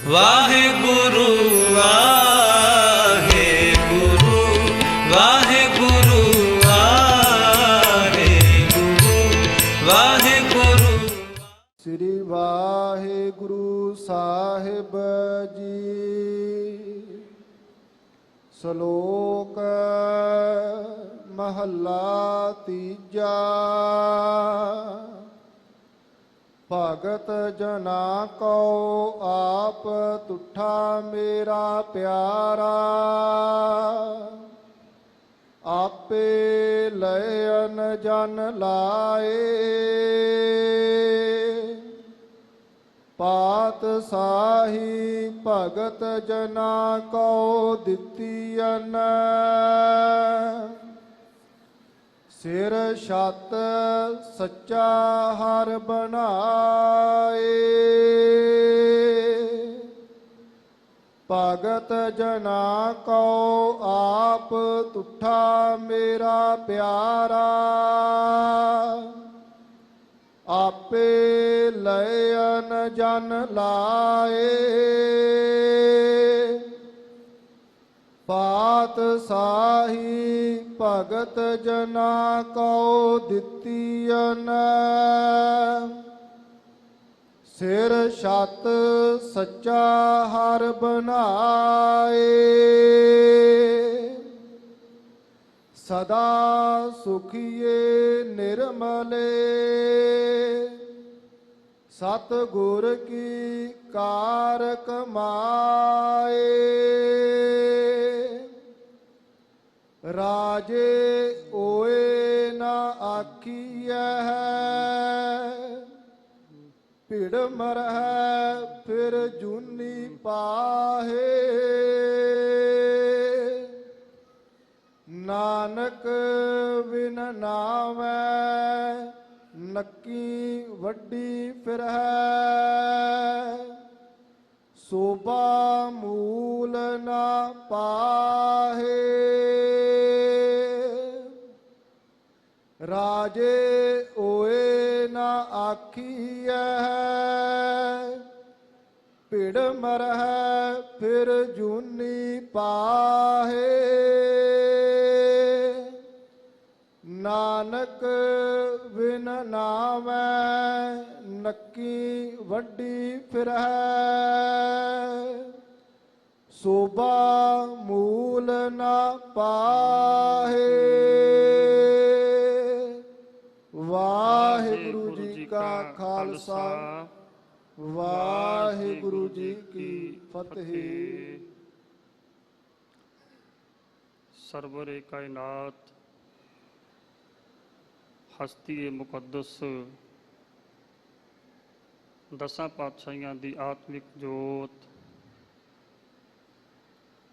ਵਾਹਿਗੁਰੂ ਵਾਹਿਗੁਰੂ ਵਾਹਿਗੁਰੂ ਵਾਹਿਗੁਰੂ ਵਾਹਿਗੁਰੂ। ਸ੍ਰੀ ਵਾਹਿਗੁਰੂ ਸਾਹਿਬ ਜੀ। ਸ਼ਲੋਕ ਮਹੱਲਾ ਤੀਜਾ। ਭਗਤ ਜਨਾ ਕੋ ਆਪ ਤੁਠਾ ਮੇਰਾ ਪਿਆਰਾ, ਆਪੇ ਲਇਨ ਜਨ ਲਾਏ। ਪਾਤਸ਼ਾਹੀ ਭਗਤ ਜਨਾ ਕੋ ਦਿੱਤੀਅਨ, ਸਿਰ ਛੱਤ ਸੱਚਾ ਹਰ ਬਣਾਏ। ਭਗਤ ਜਨਾ ਕੋ ਆਪ ਤੁਠਾ ਮੇਰਾ ਪਿਆਰਾ, ਆਪੇ ਲਇਨ ਜਨ ਲਾਏ। ਪਾਤਸ਼ਾਹੀ ਭਗਤ ਜਨਾ ਕੋ ਦਿੱਤੀਅਨ, ਸਿਰ ਛੱਤ ਸੱਚਾ ਹਰ ਬਣਾਏ। ਸਦਾ ਸੁਖੀਏ ਨਿਰਮਲੇ, ਸਤਿਗੁਰ ਕੀ ਕਾਰ ਕਮਾਏ। ਰਾਜੇ ਓਏ ਨਾ ਆਖੀਐ, ਭਿੜ ਮਰਹਿ ਫਿਰ ਜੂਨੀ ਪਾਹੇ। ਨਾਨਕ ਬਿਨ ਨਾਵੈ ਨੱਕੀ ਵੱਡੀ ਫਿਰਹਿ, ਸੋਭਾ ਮੂਲ ਨਾ ਪਾਹੇ। ਰਾਜੇ ਓਏ ਨਾ ਆਖੀਐ, ਭਿੜ ਮਰਹਿ ਫਿਰ ਜੂਨੀ ਪਾਹੇ। ਨਾਨਕ ਬਿਨ ਨਾਵੈ ਨੱਕੀ ਵੱਡੀ ਫਿਰਹਿ, ਸੋਭਾ ਮੂਲ ਨਾ ਪਾਹੇ। ਵਾਹਿਗੁਰੂ ਜੀ ਕਾ ਖਾਲਸਾ, ਵਾਹਿਗੁਰੂ ਜੀ ਕੀ ਫਤਿਹ। ਸਰਵਰ ਏ ਕਾਇਨਾਤ, ਹਸਤੀ ਏ ਮੁਕੱਦਸ, ਦਸਾਂ ਪਾਤਸ਼ਾਹੀਆਂ ਦੀ ਆਤਮਿਕ ਜੋਤ,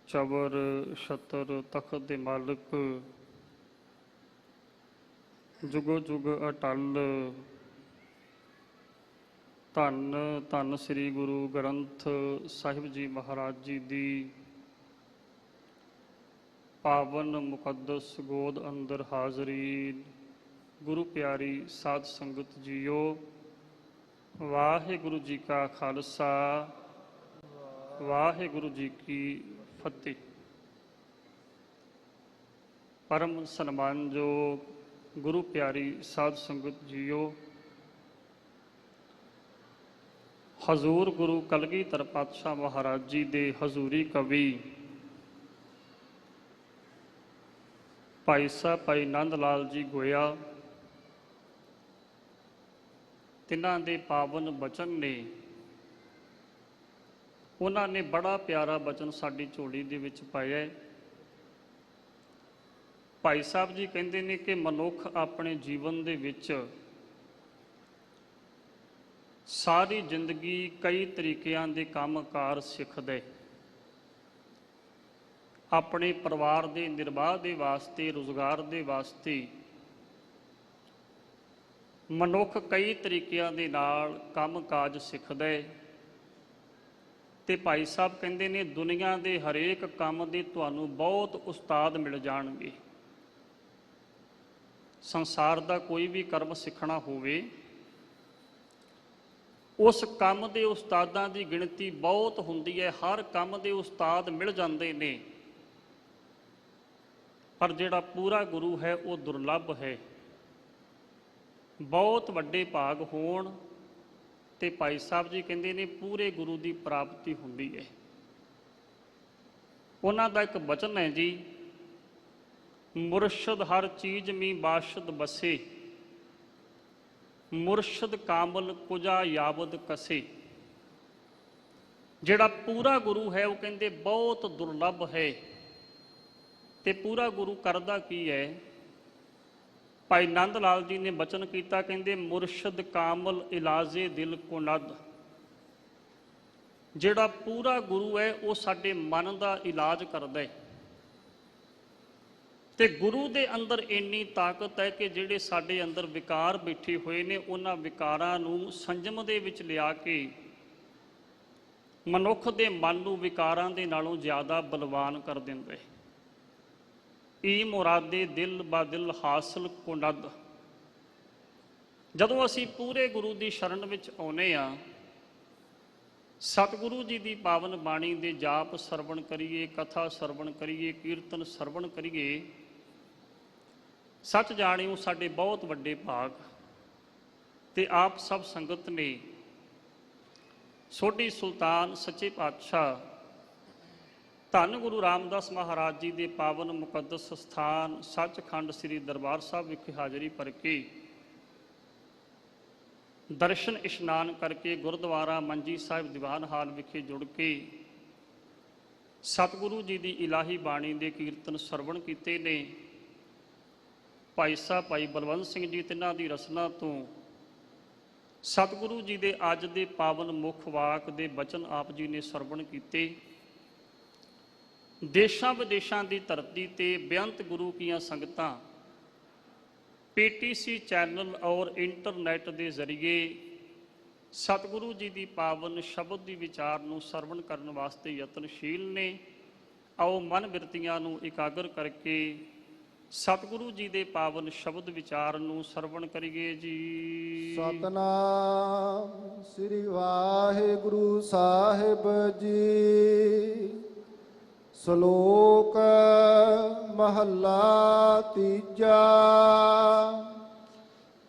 ਚਬਰ ਛਤਰ ਤਖਤ ਦੇ ਮਾਲਕ, ਜੁਗੋ ਜੁਗ ਅਟਲ। ਧੰਨ ਧੰਨ ਸ੍ਰੀ ਗੁਰੂ ਗ੍ਰੰਥ ਸਾਹਿਬ ਜੀ ਮਹਾਰਾਜ ਜੀ ਦੀ ਪਾਵਨ ਮੁਕੱਦਸ ਗੋਦ ਅੰਦਰ ਹਾਜ਼ਰੀਨ, ਗੁਰੂ ਪਿਆਰੀ ਸਾਧ ਸੰਗਤ ਜੀਓ। ਵਾਹਿਗੁਰੂ ਜੀ ਕਾ ਖਾਲਸਾ, ਵਾਹਿਗੁਰੂ ਜੀ ਕੀ ਫਤਿਹ। ਪਰਮ ਸਨਮਾਨਯੋਗ ਗੁਰੂ ਪਿਆਰੀ ਸਾਧ ਸੰਗਤ ਜੀਓ, ਹਜ਼ੂਰ ਗੁਰੂ ਕਲਗੀਧਰ ਪਾਤਸ਼ਾਹ ਮਹਾਰਾਜ ਜੀ ਦੇ ਹਜ਼ੂਰੀ ਕਵੀ ਭਾਈ ਸਾਹਿਬ ਭਾਈ ਨੰਦ ਲਾਲ ਜੀ ਗੋਇਆ, ਤਿੰਨਾਂ ਦੇ ਪਾਵਨ ਬਚਨ ਨੇ। ਉਹਨਾਂ ਨੇ ਬੜਾ ਪਿਆਰਾ ਬਚਨ ਸਾਡੀ ਝੋਲੀ ਦੇ ਵਿੱਚ ਪਾਇਆ। ਭਾਈ ਸਾਹਿਬ ਜੀ ਕਹਿੰਦੇ ਨੇ ਕਿ ਮਨੁੱਖ ਆਪਣੇ ਜੀਵਨ ਦੇ ਵਿੱਚ ਸਾਰੀ ਜ਼ਿੰਦਗੀ ਕਈ ਤਰੀਕਿਆਂ ਦੇ ਕੰਮਕਾਰ ਸਿੱਖਦੇ, ਆਪਣੇ ਪਰਿਵਾਰ ਦੇ ਨਿਰਵਾਹ ਦੇ ਵਾਸਤੇ, ਰੁਜ਼ਗਾਰ ਦੇ ਵਾਸਤੇ ਮਨੁੱਖ ਕਈ ਤਰੀਕਿਆਂ ਦੇ ਨਾਲ ਕੰਮਕਾਜ ਸਿੱਖਦਾ। ਤੇ ਭਾਈ ਸਾਹਿਬ ਕਹਿੰਦੇ ਨੇ ਦੁਨੀਆ ਦੇ ਹਰੇਕ ਕੰਮ ਦੇ ਤੁਹਾਨੂੰ ਬਹੁਤ ਉਸਤਾਦ ਮਿਲ ਜਾਣਗੇ। ਸੰਸਾਰ ਦਾ ਕੋਈ ਵੀ ਕਰਮ ਸਿੱਖਣਾ ਹੋਵੇ ਉਸ ਕੰਮ ਦੇ ਉਸਤਾਦਾਂ ਦੀ ਗਿਣਤੀ ਬਹੁਤ ਹੁੰਦੀ ਹੈ, ਹਰ ਕੰਮ ਦੇ ਉਸਤਾਦ ਮਿਲ ਜਾਂਦੇ ਨੇ, ਪਰ ਜਿਹੜਾ ਪੂਰਾ ਗੁਰੂ ਹੈ ਉਹ ਦੁਰਲੱਭ ਹੈ। ਬਹੁਤ ਵੱਡੇ ਭਾਗ ਹੋਣ ਤੇ ਭਾਈ ਸਾਹਿਬ ਜੀ ਕਹਿੰਦੇ ਨੇ ਪੂਰੇ ਗੁਰੂ ਦੀ ਪ੍ਰਾਪਤੀ ਹੁੰਦੀ ਹੈ। ਉਹਨਾਂ ਦਾ ਇੱਕ ਬਚਨ ਹੈ ਜੀ, ਮੁਰਸ਼ਦ ਹਰ ਚੀਜ਼ ਮੀ ਬਾਸ਼ਦ ਬਸੇ, ਮੁਰਸ਼ਦ ਕਾਮਲ ਕੁਜਾ ਯਾਬਦ ਕਸੇ। ਜਿਹੜਾ ਪੂਰਾ ਗੁਰੂ ਹੈ ਉਹ ਕਹਿੰਦੇ ਬਹੁਤ ਦੁਰਲੱਭ ਹੈ। ਤੇ ਪੂਰਾ ਗੁਰੂ ਕਰਦਾ ਕੀ ਹੈ? ਭਾਈ ਨੰਦ ਲਾਲ ਜੀ ਨੇ ਬਚਨ ਕੀਤਾ, ਕਹਿੰਦੇ ਮੁਰਸ਼ਦ ਕਾਮਲ ਇਲਾਜੇ ਦਿਲ ਕੋ ਨਦ। ਜਿਹੜਾ ਪੂਰਾ ਗੁਰੂ ਹੈ ਉਹ ਸਾਡੇ ਮਨ ਦਾ ਇਲਾਜ ਕਰਦਾ ਹੈ। ਤੇ ਗੁਰੂ ਦੇ ਅੰਦਰ ਇੰਨੀ ਤਾਕਤ ਹੈ ਕਿ ਜਿਹੜੇ ਸਾਡੇ ਅੰਦਰ ਵਿਕਾਰ ਬੈਠੇ ਹੋਏ ਨੇ, ਉਹਨਾਂ ਵਿਕਾਰਾਂ ਨੂੰ ਸੰਜਮ ਦੇ ਵਿੱਚ ਲਿਆ ਕੇ ਮਨੁੱਖ ਦੇ ਮਨ ਨੂੰ ਵਿਕਾਰਾਂ ਦੇ ਨਾਲੋਂ ਜ਼ਿਆਦਾ ਬਲਵਾਨ ਕਰ ਦਿੰਦਾ ਹੈ। ਈ ਮੁਰਾਦੇ ਦਿਲ ਬਾ ਦਿਲ ਹਾਸਲ ਕੁਨਦ। ਜਦੋਂ ਅਸੀਂ ਪੂਰੇ ਗੁਰੂ ਦੀ ਸ਼ਰਨ ਵਿੱਚ ਆਉਨੇ ਆ, ਸਤਿਗੁਰੂ ਜੀ ਦੀ ਪਾਵਨ ਬਾਣੀ ਦੇ ਜਾਪ ਸਰਵਣ ਕਰੀਏ, ਕਥਾ ਸਰਵਣ ਕਰੀਏ, ਕੀਰਤਨ ਸਰਵਣ ਕਰੀਏ, ਸੱਚ ਜਾਣਿਓ ਸਾਡੇ ਬਹੁਤ ਵੱਡੇ ਭਾਗ। ਤੇ ਆਪ ਸਭ ਸੰਗਤ ਨੇ ਸੋਢੀ ਸੁਲਤਾਨ ਸੱਚੇ ਪਾਤਸ਼ਾਹ ਧੰਨ ਗੁਰੂ ਰਾਮਦਾਸ ਮਹਾਰਾਜ ਜੀ ਦੇ ਪਾਵਨ ਮੁਕੱਦਸ ਸਥਾਨ ਸੱਚਖੰਡ ਸ੍ਰੀ ਦਰਬਾਰ ਸਾਹਿਬ ਵਿਖੇ ਹਾਜ਼ਰੀ ਭਰ ਕੇ, ਦਰਸ਼ਨ ਇਸ਼ਨਾਨ ਕਰਕੇ, ਗੁਰਦੁਆਰਾ ਮੰਜੀ ਸਾਹਿਬ ਦੀਵਾਨ ਹਾਲ ਵਿਖੇ ਜੁੜ ਕੇ ਸਤਿਗੁਰੂ ਜੀ ਦੀ ਇਲਾਹੀ ਬਾਣੀ ਦੇ ਕੀਰਤਨ ਸਰਵਣ ਕੀਤੇ ਨੇ। ਭਾਈ ਸਾਹਿਬ ਭਾਈ ਬਲਵੰਤ ਸਿੰਘ ਜੀ ਤਿੰਨਾਂ ਦੀ ਰਸਨਾ ਤੋਂ ਸਤਿਗੁਰੂ ਜੀ ਦੇ ਅੱਜ ਦੇ ਪਾਵਨ ਮੁੱਖ ਵਾਕ ਦੇ ਬਚਨ ਆਪ ਜੀ ਨੇ ਸਰਵਣ ਕੀਤੇ। ਦੇਸ਼ਾਂ ਵਿਦੇਸ਼ਾਂ ਦੀ ਧਰਤੀ ਤੇ ਬੇਅੰਤ ਗੁਰੂ ਕੀਆਂ ਸੰਗਤਾਂ PTC ਚੈਨਲ ਔਰ ਇੰਟਰਨੈਟ ਦੇ ਜ਼ਰੀਏ ਸਤਿਗੁਰੂ ਜੀ ਦੀ ਪਾਵਨ ਸ਼ਬਦ ਦੀ ਵਿਚਾਰ ਨੂੰ ਸਰਵਣ ਕਰਨ ਵਾਸਤੇ ਯਤਨਸ਼ੀਲ ਨੇ। ਆਓ ਮਨ ਬਿਰਤੀਆਂ ਨੂੰ ਇਕਾਗਰ ਕਰਕੇ ਸਤਿਗੁਰੂ ਜੀ ਦੇ ਪਾਵਨ ਸ਼ਬਦ ਵਿਚਾਰ ਨੂੰ ਸਰਵਣ ਕਰੀਏ ਜੀ। ਸਤਨਾਮ ਸ੍ਰੀ ਵਾਹਿਗੁਰੂ ਸਾਹਿਬ ਜੀ। ਸ਼ਲੋਕ ਮਹੱਲਾ ਤੀਜਾ।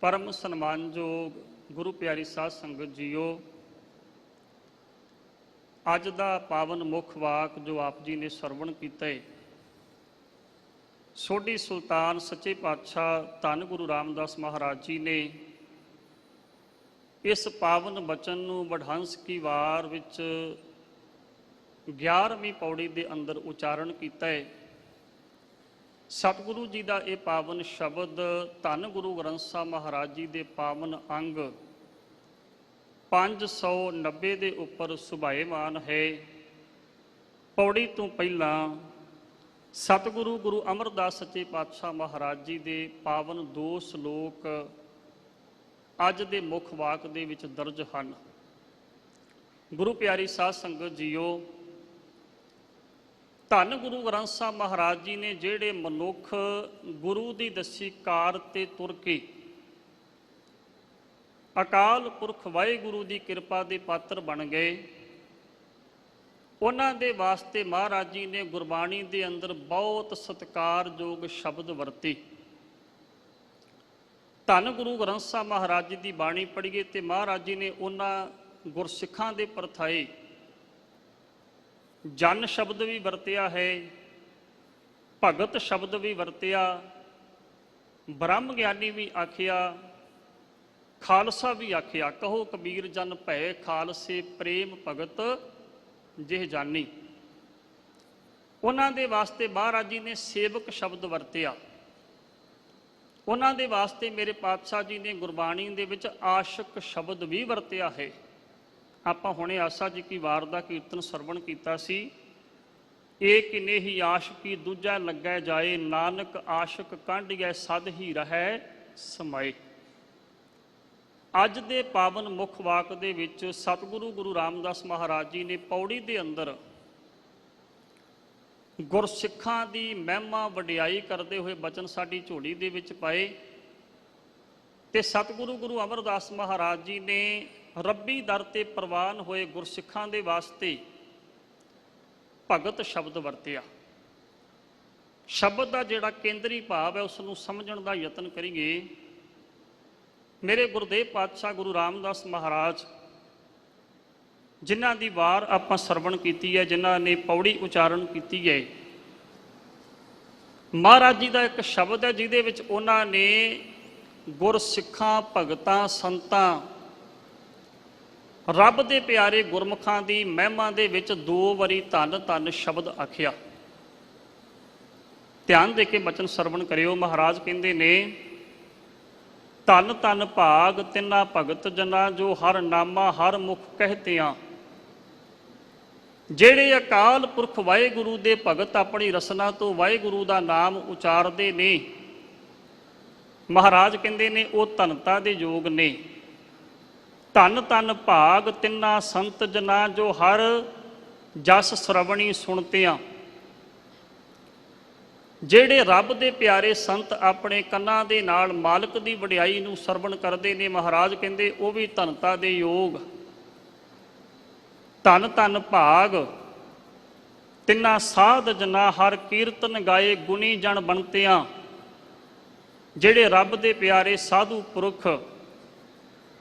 ਪਰਮ ਸਨਮਾਨਯੋਗ ਗੁਰੂ ਪਿਆਰੀ ਸਾਧ ਸੰਗਤ ਜੀਓ, ਅੱਜ ਦਾ ਪਾਵਨ ਮੁੱਖ ਵਾਕ ਜੋ ਆਪ ਜੀ ਨੇ ਸਰਵਣ ਕੀਤਾ ਹੈ, ਸੋਢੀ ਸੁਲਤਾਨ ਸੱਚੇ ਪਾਤਸ਼ਾਹ ਧੰਨ ਗੁਰੂ ਰਾਮਦਾਸ ਮਹਾਰਾਜ ਜੀ ਨੇ ਇਸ ਪਾਵਨ ਬਚਨ ਨੂੰ ਵਡਹੰਸ ਕੀ ਵਾਰ ਵਿੱਚ 11ਵੀਂ ਪੌੜੀ ਦੇ ਅੰਦਰ ਉਚਾਰਨ ਕੀਤਾ ਹੈ। ਸਤਿਗੁਰੂ ਜੀ ਦਾ ਇਹ ਪਾਵਨ ਸ਼ਬਦ ਧੰਨ ਗੁਰੂ ਗ੍ਰੰਥ ਸਾਹਿਬ ਮਹਾਰਾਜ ਜੀ ਦੇ ਪਾਵਨ ਅੰਗ 590 ਦੇ ਉੱਪਰ ਸੁਭਾਏਮਾਨ ਹੈ। ਪੌੜੀ ਤੋਂ ਪਹਿਲਾਂ ਸਤਿਗੁਰੂ ਗੁਰੂ ਅਮਰਦਾਸ ਸੱਚੇ ਪਾਤਸ਼ਾਹ ਮਹਾਰਾਜ ਜੀ ਦੇ ਪਾਵਨ 2 ਸ਼ਲੋਕ ਅੱਜ ਦੇ ਮੁੱਖ ਵਾਕ ਦੇ ਵਿੱਚ ਦਰਜ ਹਨ। ਗੁਰੂ ਪਿਆਰੀ ਸਾਧ ਸੰਗਤ ਜੀਓ, ਧੰਨ ਗੁਰੂ ਗ੍ਰੰਥ ਸਾਹਿਬ ਮਹਾਰਾਜ ਜੀ ਨੇ ਜਿਹੜੇ ਮਨੁੱਖ ਗੁਰੂ ਦੀ ਦੱਸੀ ਕਾਰ ਤੇ ਤੁਰ ਕੇ ਅਕਾਲ ਪੁਰਖ ਵਾਹਿਗੁਰੂ ਦੀ ਕਿਰਪਾ ਦੇ ਪਾਤਰ ਬਣ ਗਏ, ਉਹਨਾਂ ਦੇ ਵਾਸਤੇ ਮਹਾਰਾਜ ਜੀ ਨੇ ਗੁਰਬਾਣੀ ਦੇ ਅੰਦਰ ਬਹੁਤ ਸਤਿਕਾਰਯੋਗ ਸ਼ਬਦ ਵਰਤੇ। ਧੰਨ ਗੁਰੂ ਗ੍ਰੰਥ ਸਾਹਿਬ ਮਹਾਰਾਜ ਜੀ ਦੀ ਬਾਣੀ ਪੜ੍ਹੀਏ ਤੇ ਮਹਾਰਾਜ ਜੀ ਨੇ ਉਹਨਾਂ ਗੁਰਸਿੱਖਾਂ ਦੇ ਪਰਥਾਏ ਜਨ ਸ਼ਬਦ ਵੀ ਵਰਤਿਆ ਹੈ, ਭਗਤ ਸ਼ਬਦ ਵੀ ਵਰਤਿਆ, ਬ੍ਰਹਮ ਗਿਆਨੀ ਵੀ ਆਖਿਆ, ਖਾਲਸਾ ਵੀ ਆਖਿਆ। ਕਹੋ ਕਬੀਰ ਜਨ ਭੈ ਖਾਲਸੇ ਪ੍ਰੇਮ ਭਗਤ ਜਿਹ ਜਾਨੀ। ਉਹਨਾਂ ਦੇ ਵਾਸਤੇ ਮਹਾਰਾਜ ਜੀ ਨੇ ਸੇਵਕ ਸ਼ਬਦ ਵਰਤਿਆ। ਉਹਨਾਂ ਦੇ ਵਾਸਤੇ ਮੇਰੇ ਪਾਤਸ਼ਾਹ ਜੀ ਨੇ ਗੁਰਬਾਣੀ ਦੇ ਵਿੱਚ ਆਸ਼ਿਕ ਸ਼ਬਦ ਵੀ ਵਰਤਿਆ ਹੈ। ਆਪਾਂ ਹੁਣੇ ਆਸਾ ਜੀ ਕੀ ਵਾਰ ਦਾ ਕੀਰਤਨ ਸਰਵਣ ਕੀਤਾ ਸੀ। ਇਹ ਕਿਨੇ ਹੀ ਆਸ਼ਕੀ ਦੂਜਾ ਲੱਗੈ ਜਾਏ, ਨਾਨਕ ਆਸ਼ਿਕ ਕੰਢਿਐ ਸਦ ਹੀ ਰਹੈ ਸਮਾਏ। ਅੱਜ ਦੇ ਪਾਵਨ ਮੁੱਖ ਵਾਕ ਦੇ ਵਿੱਚ ਸਤਿਗੁਰੂ ਗੁਰੂ ਰਾਮਦਾਸ ਮਹਾਰਾਜ ਜੀ ਨੇ ਪੌੜੀ ਦੇ ਅੰਦਰ ਗੁਰਸਿੱਖਾਂ ਦੀ ਮਹਿਮਾ ਵਡਿਆਈ ਕਰਦੇ ਹੋਏ ਬਚਨ ਸਾਡੀ ਝੋਲੀ ਦੇ ਵਿੱਚ ਪਾਏ। ਤੇ ਸਤਿਗੁਰੂ ਗੁਰੂ ਅਮਰਦਾਸ ਮਹਾਰਾਜ ਜੀ ਨੇ ਰੱਬੀ ਦਰ ਤੇ ਪ੍ਰਵਾਨ ਹੋਏ ਗੁਰਸਿੱਖਾਂ ਦੇ ਵਾਸਤੇ ਭਗਤ ਸ਼ਬਦ ਵਰਤਿਆ। ਸ਼ਬਦ ਦਾ ਜਿਹੜਾ ਕੇਂਦਰੀ ਭਾਵ ਹੈ ਉਸ ਨੂੰ ਸਮਝਣ ਦਾ ਯਤਨ ਕਰੀਏ। ਮੇਰੇ ਗੁਰਦੇਵ ਪਾਤਸ਼ਾਹ ਗੁਰੂ ਰਾਮਦਾਸ ਮਹਾਰਾਜ, ਜਿਨ੍ਹਾਂ ਦੀ ਵਾਰ ਆਪਾਂ ਸਰਵਣ ਕੀਤੀ ਹੈ, ਜਿਨ੍ਹਾਂ ਨੇ ਪੌੜੀ ਉਚਾਰਨ ਕੀਤੀ ਹੈ, ਮਹਾਰਾਜ ਜੀ ਦਾ ਇੱਕ ਸ਼ਬਦ ਹੈ ਜਿਹਦੇ ਵਿੱਚ ਉਹਨਾਂ ਨੇ ਗੁਰਸਿੱਖਾਂ, ਭਗਤਾਂ, ਸੰਤਾਂ, ਰੱਬ ਦੇ ਪਿਆਰੇ ਗੁਰਮੁਖਾਂ ਦੀ ਮਹਿਮਾ ਦੇ ਵਿੱਚ 2 ਵਾਰੀ ਧੰਨ ਧੰਨ ਸ਼ਬਦ ਆਖਿਆ। ਧਿਆਨ ਦੇ ਕੇ ਬਚਨ ਸਰਵਣ ਕਰਿਓ। ਮਹਾਰਾਜ ਕਹਿੰਦੇ ਨੇ, ਧੰਨ ਧੰਨ ਭਾਗ ਤਿੰਨਾ ਭਗਤ ਜਨਾ, ਜੋ ਹਰ ਨਾਮਾ ਹਰ ਮੁਖ ਕਹਿਤਿਆਂ। ਜਿਹੜੇ ਅਕਾਲ ਪੁਰਖ ਵਾਹਿਗੁਰੂ ਦੇ ਭਗਤ ਆਪਣੀ ਰਸਨਾ ਤੋਂ ਵਾਹਿਗੁਰੂ ਦਾ ਨਾਮ ਉਚਾਰਦੇ ਨੇ, ਮਹਾਰਾਜ ਕਹਿੰਦੇ ਨੇ ਉਹ ਧੰਨਤਾ ਦੇ ਯੋਗ ਨੇ। ਧੰਨ ਧੰਨ ਭਾਗ ਤਿੰਨਾ ਸੰਤ ਜਨਾ, ਜੋ ਹਰ ਜਸ ਸਰਵਣੀ ਸੁਣਤਿਆਂ। ਜਿਹੜੇ ਰੱਬ ਦੇ ਪਿਆਰੇ ਸੰਤ ਆਪਣੇ ਕੰਨਾਂ ਦੇ ਨਾਲ ਮਾਲਕ ਦੀ ਵਡਿਆਈ ਨੂੰ ਸਰਵਣ ਕਰਦੇ ਨੇ, ਮਹਾਰਾਜ ਕਹਿੰਦੇ ਉਹ ਵੀ ਧੰਨਤਾ ਦੇ ਯੋਗ। ਧੰਨ ਧੰਨ ਭਾਗ ਤਿੰਨਾ ਸਾਧ ਜਨਾ, ਹਰ ਕੀਰਤਨ ਗਾਏ ਗੁਣੀ ਜਨ ਬਣਤਿਆਂ। ਜਿਹੜੇ ਰੱਬ ਦੇ ਪਿਆਰੇ ਸਾਧੂ ਪੁਰਖ,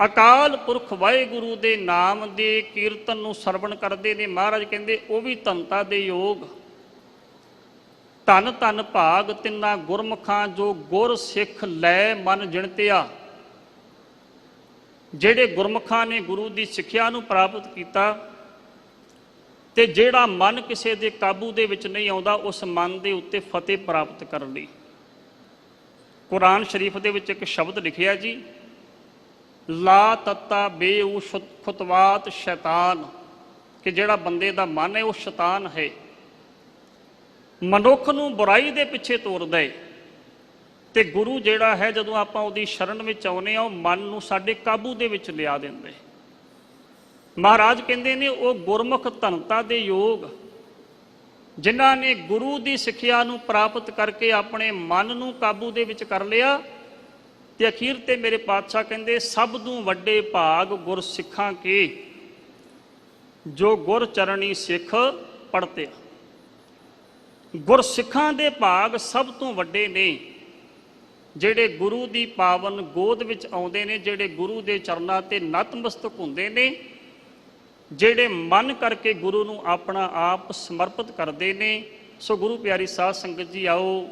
ਅਕਾਲ ਪੁਰਖ ਵਾਹਿਗੁਰੂ ਦੇ ਨਾਮ ਦੇ ਕੀਰਤਨ ਨੂੰ ਸਰਵਣ ਕਰਦੇ ਨੇ, ਮਹਾਰਾਜ ਕਹਿੰਦੇ ਉਹ ਵੀ ਧੰਨਤਾ ਦੇ ਯੋਗ। ਧੰਨ ਧੰਨ ਭਾਗ ਤਿੰਨਾ ਗੁਰਮੁਖਾਂ, ਜੋ ਗੁਰ ਸਿੱਖ ਲੈ ਮਨ ਜਿਣਤਿਆ। ਜਿਹੜੇ ਗੁਰਮੁਖਾਂ ਨੇ ਗੁਰੂ ਦੀ ਸਿੱਖਿਆ ਨੂੰ ਪ੍ਰਾਪਤ ਕੀਤਾ ਤੇ ਜਿਹੜਾ ਮਨ ਕਿਸੇ ਦੇ ਕਾਬੂ ਦੇ ਵਿੱਚ ਨਹੀਂ ਆਉਂਦਾ, ਉਸ ਮਨ ਦੇ ਉੱਤੇ ਫਤਿਹ ਪ੍ਰਾਪਤ ਕਰਨ ਲਈ ਕੁਰਾਨ ਸ਼ਰੀਫ ਦੇ ਵਿੱਚ ਇੱਕ ਸ਼ਬਦ ਲਿਖਿਆ ਜੀ, ਲਾ ਤੱਤਾ ਬੇਊ ਖੁਤਵਾਤ ਸ਼ੈਤਾਨ, ਕਿ ਜਿਹੜਾ ਬੰਦੇ ਦਾ ਮਨ ਹੈ ਉਹ ਸ਼ੈਤਾਨ ਹੈ, ਮਨੁੱਖ ਨੂੰ ਬੁਰਾਈ ਦੇ ਪਿੱਛੇ ਤੋਰਦਾ ਹੈ। ਤੇ ਗੁਰੂ ਜਿਹੜਾ ਹੈ, ਜਦੋਂ ਆਪਾਂ ਉਹਦੀ ਸ਼ਰਨ ਵਿੱਚ ਆਉਂਦੇ ਹਾਂ, ਉਹ ਮਨ ਨੂੰ ਸਾਡੇ ਕਾਬੂ ਦੇ ਵਿੱਚ ਲਿਆ ਦਿੰਦਾ ਹੈ। ਮਹਾਰਾਜ ਕਹਿੰਦੇ ਨੇ ਉਹ ਗੁਰਮੁਖ ਧੰਨਤਾ ਦੇ ਯੋਗ, ਜਿਨ੍ਹਾਂ ਨੇ ਗੁਰੂ ਦੀ ਸਿੱਖਿਆ ਨੂੰ ਪ੍ਰਾਪਤ ਕਰਕੇ ਆਪਣੇ ਮਨ ਨੂੰ ਕਾਬੂ ਦੇ ਵਿੱਚ ਕਰ ਲਿਆ। ਤੇ ਅਖੀਰ ਤੇ ਮੇਰੇ ਪਾਤਸ਼ਾਹ ਕਹਿੰਦੇ, ਸਭ ਤੋਂ ਵੱਡੇ ਭਾਗ ਗੁਰ ਸਿੱਖਾਂ ਕੇ, ਜੋ ਗੁਰ ਚਰਣੀ ਸਿੱਖ ਪੜ੍ਹਤੇ। ਗੁਰਸਿੱਖਾਂ ਦੇ ਭਾਗ ਸਭ ਤੋਂ ਵੱਡੇ ਨੇ, ਜਿਹੜੇ ਗੁਰੂ ਦੀ ਪਾਵਨ ਗੋਦ ਵਿੱਚ ਆਉਂਦੇ ਨੇ, ਜਿਹੜੇ ਗੁਰੂ ਦੇ ਚਰਨਾਂ ਤੇ ਨਤਮਸਤਕ ਹੁੰਦੇ ਨੇ, ਜਿਹੜੇ ਮਨ ਕਰਕੇ ਗੁਰੂ ਨੂੰ ਆਪਣਾ ਆਪ ਸਮਰਪਿਤ ਕਰਦੇ ਨੇ। ਸੋ ਗੁਰੂ ਪਿਆਰੀ ਸਾਧ ਸੰਗਤ ਜੀ, ਆਓ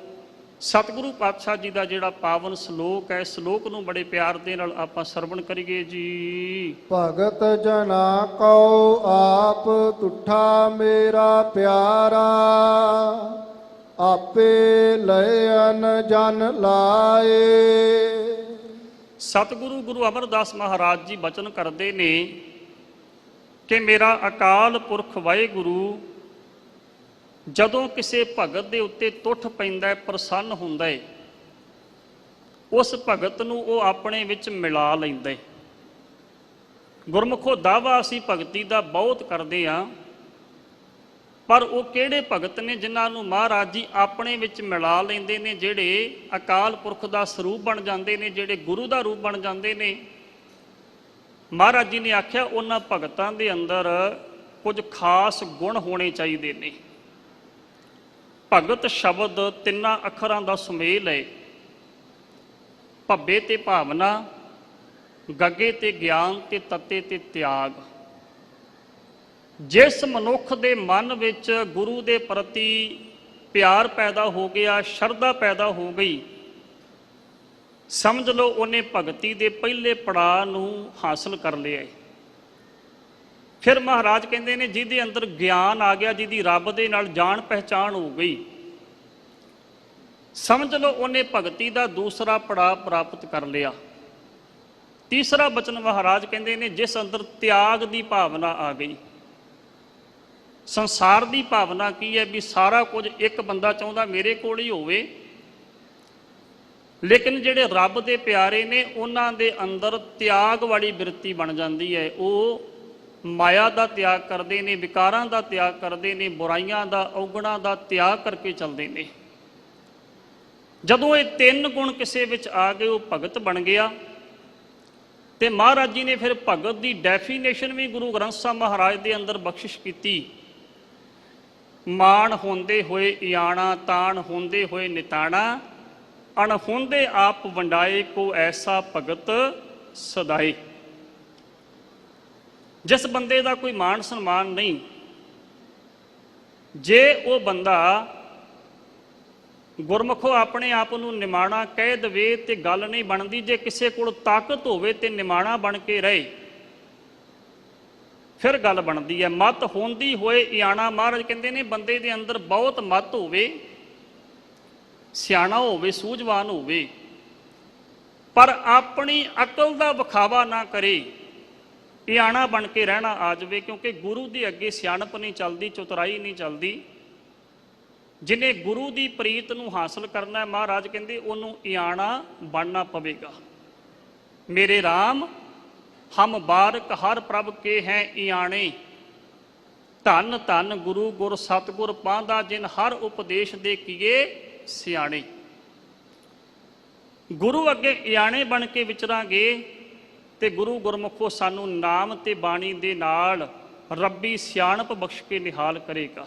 ਸਤਿਗੁਰੂ ਪਾਤਸ਼ਾਹ ਜੀ ਦਾ ਜਿਹੜਾ ਪਾਵਨ ਸ਼ਲੋਕ ਹੈ, ਸ਼ਲੋਕ ਨੂੰ ਬੜੇ ਪਿਆਰ ਦੇ ਨਾਲ ਆਪਾਂ ਸਰਵਣ ਕਰੀਏ ਜੀ। ਭਗਤ ਜਨਾ ਕਉ ਆਪ ਤੁਠਾ ਮੇਰਾ ਪਿਆਰਾ, ਆਪੇ ਲਇਨ ਜਨ ਲਾਏ। ਸਤਿਗੁਰੂ ਗੁਰੂ ਅਮਰਦਾਸ ਮਹਾਰਾਜ ਜੀ ਬਚਨ ਕਰਦੇ ਨੇ ਕਿ ਮੇਰਾ ਅਕਾਲ ਪੁਰਖ ਵਾਹਿਗੁਰੂ ਜਦੋਂ ਕਿਸੇ ਭਗਤ ਦੇ ਉੱਤੇ ਤੁੱਠ ਪੈਂਦਾ ਹੈ, ਪ੍ਰਸੰਨ ਹੁੰਦਾ ਹੈ, ਉਸ ਭਗਤ ਨੂੰ ਉਹ ਆਪਣੇ ਵਿੱਚ ਮਿਲਾ ਲੈਂਦਾ ਹੈ। ਗੁਰਮੁਖੋ ਦਾਵਾ ਅਸੀਂ ਭਗਤੀ ਦਾ ਬਹੁਤ ਕਰਦੇ ਹਾਂ, ਪਰ ਉਹ ਕਿਹੜੇ ਭਗਤ ਨੇ ਜਿਨ੍ਹਾਂ ਨੂੰ ਮਹਾਰਾਜ ਜੀ ਆਪਣੇ ਵਿੱਚ ਮਿਲਾ ਲੈਂਦੇ ਨੇ, ਜਿਹੜੇ ਅਕਾਲ ਪੁਰਖ ਦਾ ਸਰੂਪ ਬਣ ਜਾਂਦੇ ਨੇ, ਜਿਹੜੇ ਗੁਰੂ ਦਾ ਰੂਪ ਬਣ ਜਾਂਦੇ ਨੇ। ਮਹਾਰਾਜ ਜੀ ਨੇ ਆਖਿਆ ਉਹਨਾਂ ਭਗਤਾਂ ਦੇ ਅੰਦਰ ਕੁਝ ਖਾਸ ਗੁਣ ਹੋਣੇ ਚਾਹੀਦੇ ਨੇ। ਭਗਤ ਸ਼ਬਦ ਤਿੰਨਾਂ ਅੱਖਰਾਂ ਦਾ ਸੁਮੇਲ ਹੈ। ਭੱਬੇ ਤੇ ਭਾਵਨਾ, ਗੱਗੇ ਤੇ ਗਿਆਨ ਤੇ ਤੱਤੇ ਤੇ ਤਿਆਗ। ਜਿਸ ਮਨੁੱਖ ਦੇ ਮਨ ਵਿੱਚ ਗੁਰੂ ਦੇ ਪ੍ਰਤੀ ਪਿਆਰ ਪੈਦਾ ਹੋ ਗਿਆ, ਸ਼ਰਧਾ ਪੈਦਾ ਹੋ ਗਈ, ਸਮਝ ਲਓ ਉਹਨੇ ਭਗਤੀ ਦੇ ਪਹਿਲੇ ਪੜਾਅ ਨੂੰ ਹਾਸਲ ਕਰ ਲਿਆ ਹੈ। ਫਿਰ ਮਹਾਰਾਜ ਕਹਿੰਦੇ ਨੇ ਜਿਹਦੇ ਅੰਦਰ ਗਿਆਨ ਆ ਗਿਆ, ਜਿਹਦੀ ਰੱਬ ਦੇ ਨਾਲ ਜਾਣ ਪਹਿਚਾਣ ਹੋ ਗਈ, ਸਮਝ ਲਓ ਉਹਨੇ ਭਗਤੀ ਦਾ ਦੂਸਰਾ ਪੜਾਅ ਪ੍ਰਾਪਤ ਕਰ ਲਿਆ। ਤੀਸਰਾ ਬਚਨ ਮਹਾਰਾਜ ਕਹਿੰਦੇ ਨੇ ਜਿਸ ਅੰਦਰ ਤਿਆਗ ਦੀ ਭਾਵਨਾ ਆ ਗਈ। ਸੰਸਾਰ ਦੀ ਭਾਵਨਾ ਕੀ ਹੈ ਵੀ ਸਾਰਾ ਕੁਝ ਇੱਕ ਬੰਦਾ ਚਾਹੁੰਦਾ ਮੇਰੇ ਕੋਲ ਹੀ ਹੋਵੇ, ਲੇਕਿਨ ਜਿਹੜੇ ਰੱਬ ਦੇ ਪਿਆਰੇ ਨੇ ਉਹਨਾਂ ਦੇ ਅੰਦਰ ਤਿਆਗ ਵਾਲੀ ਬਿਰਤੀ ਬਣ ਜਾਂਦੀ ਹੈ। ਉਹ ਮਾਇਆ ਦਾ ਤਿਆਗ ਕਰਦੇ ਨੇ, ਵਿਕਾਰਾਂ ਦਾ ਤਿਆਗ ਕਰਦੇ ਨੇ, ਬੁਰਾਈਆਂ ਦਾ, ਔਗਣਾਂ ਦਾ ਤਿਆਗ ਕਰਕੇ ਚੱਲਦੇ ਨੇ। ਜਦੋਂ ਇਹ ਤਿੰਨ ਗੁਣ ਕਿਸੇ ਵਿੱਚ ਆ ਗਏ, ਉਹ ਭਗਤ ਬਣ ਗਿਆ। ਤੇ ਮਹਾਰਾਜ ਜੀ ਨੇ ਫਿਰ ਭਗਤ ਦੀ ਡੈਫੀਨੇਸ਼ਨ ਵੀ ਗੁਰੂ ਗ੍ਰੰਥ ਸਾਹਿਬ ਮਹਾਰਾਜ ਦੇ ਅੰਦਰ ਬਖਸ਼ਿਸ਼ ਕੀਤੀ। ਮਾਣ ਹੁੰਦੇ ਹੋਏ ਇਆਣਾ, ਤਾਣ ਹੁੰਦੇ ਹੋਏ ਨਿਤਾਣਾ, ਅਣਹੋਂਦੇ ਆਪ ਵੰਡਾਏ, ਕੋ ਐਸਾ ਭਗਤ ਸਦਾਏ। ਜਿਸ ਬੰਦੇ ਦਾ ਕੋਈ ਮਾਣ ਸਨਮਾਨ ਨਹੀਂ, ਜੇ ਉਹ ਬੰਦਾ ਗੁਰਮੁਖੋ ਆਪਣੇ ਆਪ ਨੂੰ ਨਿਮਾਣਾ ਕਹਿ ਦੇਵੇ ਤੇ ਗੱਲ ਨਹੀਂ ਬਣਦੀ। ਜੇ ਕਿਸੇ ਕੋਲ ਤਾਕਤ ਹੋਵੇ ਤੇ ਨਿਮਾਣਾ ਬਣ ਕੇ ਰਹੇ ਫਿਰ ਗੱਲ ਬਣਦੀ ਹੈ। ਮਤ ਹੁੰਦੀ ਹੋਏ ਇਆਣਾ, ਮਹਾਰਾਜ ਕਹਿੰਦੇ ਨੇ ਬੰਦੇ ਦੇ ਅੰਦਰ ਬਹੁਤ ਮਤ ਹੋਵੇ, ਸਿਆਣਾ ਹੋਵੇ, ਸੂਝਵਾਨ ਹੋਵੇ, ਪਰ ਆਪਣੀ ਅਕਲ ਦਾ ਵਿਖਾਵਾ ਨਾ ਕਰੇ, ਇਆਣਾ ਬਣ ਕੇ ਰਹਿਣਾ ਆ ਜਾਵੇ। ਕਿਉਂਕਿ ਗੁਰੂ ਦੇ ਅੱਗੇ ਸਿਆਣਪ ਨਹੀਂ ਚੱਲਦੀ, ਚਤੁਰਾਈ ਨਹੀਂ ਚੱਲਦੀ। ਜਿਹਨੇ ਗੁਰੂ ਦੀ ਪ੍ਰੀਤ ਨੂੰ ਹਾਸਲ ਕਰਨਾ ਹੈ, ਮਹਾਰਾਜ ਕਹਿੰਦੇ ਉਹਨੂੰ ਇਆਣਾ ਬਣਨਾ ਪਵੇਗਾ। ਮੇਰੇ ਰਾਮ ਹਮ ਬਾਰਕ ਹਰ ਪ੍ਰਭ ਕੇ ਹੈ ਇਆਣੇ, ਧੰਨ ਧੰਨ ਗੁਰੂ ਗੁਰ ਸਤਿਗੁਰ ਪਾਂਦਾ, ਜਿਨ ਹਰ ਉਪਦੇਸ਼ ਦੇ ਕੀਏ ਸਿਆਣੇ। ਗੁਰੂ ਅੱਗੇ ਇਆਣੇ ਬਣ ਕੇ ਵਿਚਰਾਂਗੇ ਤੇ ਗੁਰੂ ਗੁਰਮੁਖੋ ਸਾਨੂੰ ਨਾਮ ਤੇ ਬਾਣੀ ਦੇ ਨਾਲ ਰੱਬੀ ਸਿਆਣਪ ਬਖਸ਼ ਕੇ ਨਿਹਾਲ ਕਰੇਗਾ।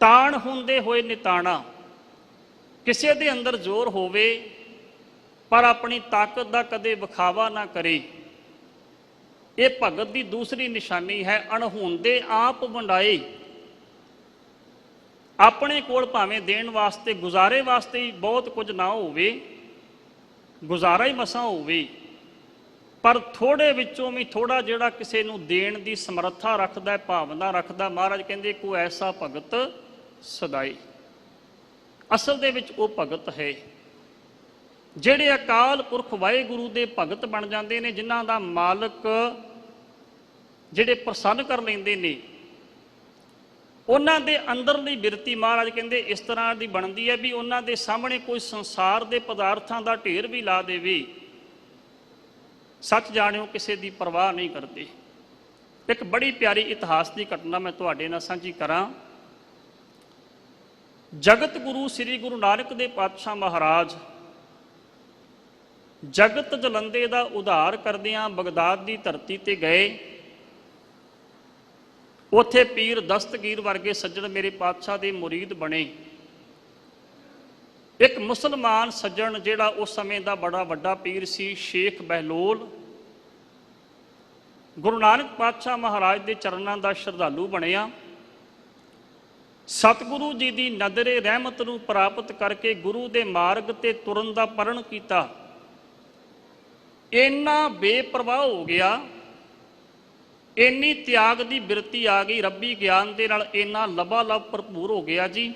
ਤਾਣ ਹੁੰਦੇ ਹੋਏ ਨਿਤਾਣਾ, ਕਿਸੇ ਦੇ ਅੰਦਰ ਜ਼ੋਰ ਹੋਵੇ ਪਰ ਆਪਣੀ ਤਾਕਤ ਦਾ ਕਦੇ ਵਿਖਾਵਾ ਨਾ ਕਰੇ, ਇਹ ਭਗਤ ਦੀ ਦੂਸਰੀ ਨਿਸ਼ਾਨੀ ਹੈ। ਅਣਹੋਂਦੇ ਆਪ ਵੰਡਾਏ, ਆਪਣੇ ਕੋਲ ਭਾਵੇਂ ਦੇਣ ਵਾਸਤੇ, ਗੁਜ਼ਾਰੇ ਵਾਸਤੇ ਹੀ ਬਹੁਤ ਕੁਝ ਨਾ ਹੋਵੇ, ਗੁਜ਼ਾਰਾ ਹੀ ਮਸਾਂ ਹੋਵੇ, ਪਰ ਥੋੜੇ ਵਿੱਚੋਂ ਵੀ ਥੋੜਾ ਜਿਹੜਾ ਕਿਸੇ ਨੂੰ ਦੇਣ ਦੀ ਸਮਰੱਥਾ ਰੱਖਦਾ, ਭਾਵਨਾ ਰੱਖਦਾ, ਮਹਾਰਾਜ ਕਹਿੰਦੇ ਕੋ ਐਸਾ ਭਗਤ ਸਦਾਈ। ਅਸਲ ਦੇ ਵਿੱਚ ਉਹ ਭਗਤ ਹੈ ਜਿਹੜੇ ਅਕਾਲ ਪੁਰਖ ਵਾਹਿਗੁਰੂ ਦੇ ਭਗਤ ਬਣ ਜਾਂਦੇ ਨੇ, ਜਿਨ੍ਹਾਂ ਦਾ ਮਾਲਕ ਜਿਹੜੇ ਪ੍ਰਸੰਨ ਕਰ ਲੈਂਦੇ ਨੇ। ਉਹਨਾਂ ਦੇ ਅੰਦਰਲੀ ਬਿਰਤੀ ਮਹਾਰਾਜ ਕਹਿੰਦੇ ਇਸ ਤਰ੍ਹਾਂ ਦੀ ਬਣਦੀ ਹੈ ਵੀ ਉਹਨਾਂ ਦੇ ਸਾਹਮਣੇ ਕੋਈ ਸੰਸਾਰ ਦੇ ਪਦਾਰਥਾਂ ਦਾ ਢੇਰ ਵੀ ਲਾ ਦੇਵੇ, ਸੱਚ ਜਾਣਿਓ ਕਿਸੇ ਦੀ ਪਰਵਾਹ ਨਹੀਂ ਕਰਦੇ। ਇੱਕ ਬੜੀ ਪਿਆਰੀ ਇਤਿਹਾਸ ਦੀ ਘਟਨਾ ਮੈਂ ਤੁਹਾਡੇ ਨਾਲ ਸਾਂਝੀ ਕਰਾਂ। ਜਗਤ ਗੁਰੂ ਸ੍ਰੀ ਗੁਰੂ ਨਾਨਕ ਦੇਵ ਪਾਤਸ਼ਾਹ ਮਹਾਰਾਜ ਜਗਤ ਜਲੰਦੇ ਦਾ ਉਧਾਰ ਕਰਦਿਆਂ ਬਗਦਾਦ ਦੀ ਧਰਤੀ ਤੇ ਗਏ। ਉੱਥੇ ਪੀਰ ਦਸਤਗੀਰ ਵਰਗੇ ਸੱਜਣ ਮੇਰੇ ਪਾਤਸ਼ਾਹ ਦੇ ਮੁਰੀਦ ਬਣੇ। ਇੱਕ ਮੁਸਲਮਾਨ ਸੱਜਣ ਜਿਹੜਾ ਉਸ ਸਮੇਂ ਦਾ ਬੜਾ ਵੱਡਾ ਪੀਰ ਸੀ, ਸ਼ੇਖ ਬਹਿਲੋਲ, ਗੁਰੂ ਨਾਨਕ ਪਾਤਸ਼ਾਹ ਮਹਾਰਾਜ ਦੇ ਚਰਨਾਂ ਦਾ ਸ਼ਰਧਾਲੂ ਬਣਿਆ। ਸਤਿਗੁਰੂ ਜੀ ਦੀ ਨਜ਼ਰੇ ਰਹਿਮਤ ਨੂੰ ਪ੍ਰਾਪਤ ਕਰਕੇ ਗੁਰੂ ਦੇ ਮਾਰਗ ਤੇ ਤੁਰਨ ਦਾ ਪ੍ਰਣ ਕੀਤਾ। ਇੰਨਾ ਬੇਪਰਵਾਹ ਹੋ ਗਿਆ, ਇੰਨੀ ਤਿਆਗ ਦੀ ਬਿਰਤੀ ਆ ਗਈ, ਰੱਬੀ ਗਿਆਨ ਦੇ ਨਾਲ ਇੰਨਾ ਲਬਾਲਬ ਭਰਪੂਰ ਹੋ ਗਿਆ ਜੀ।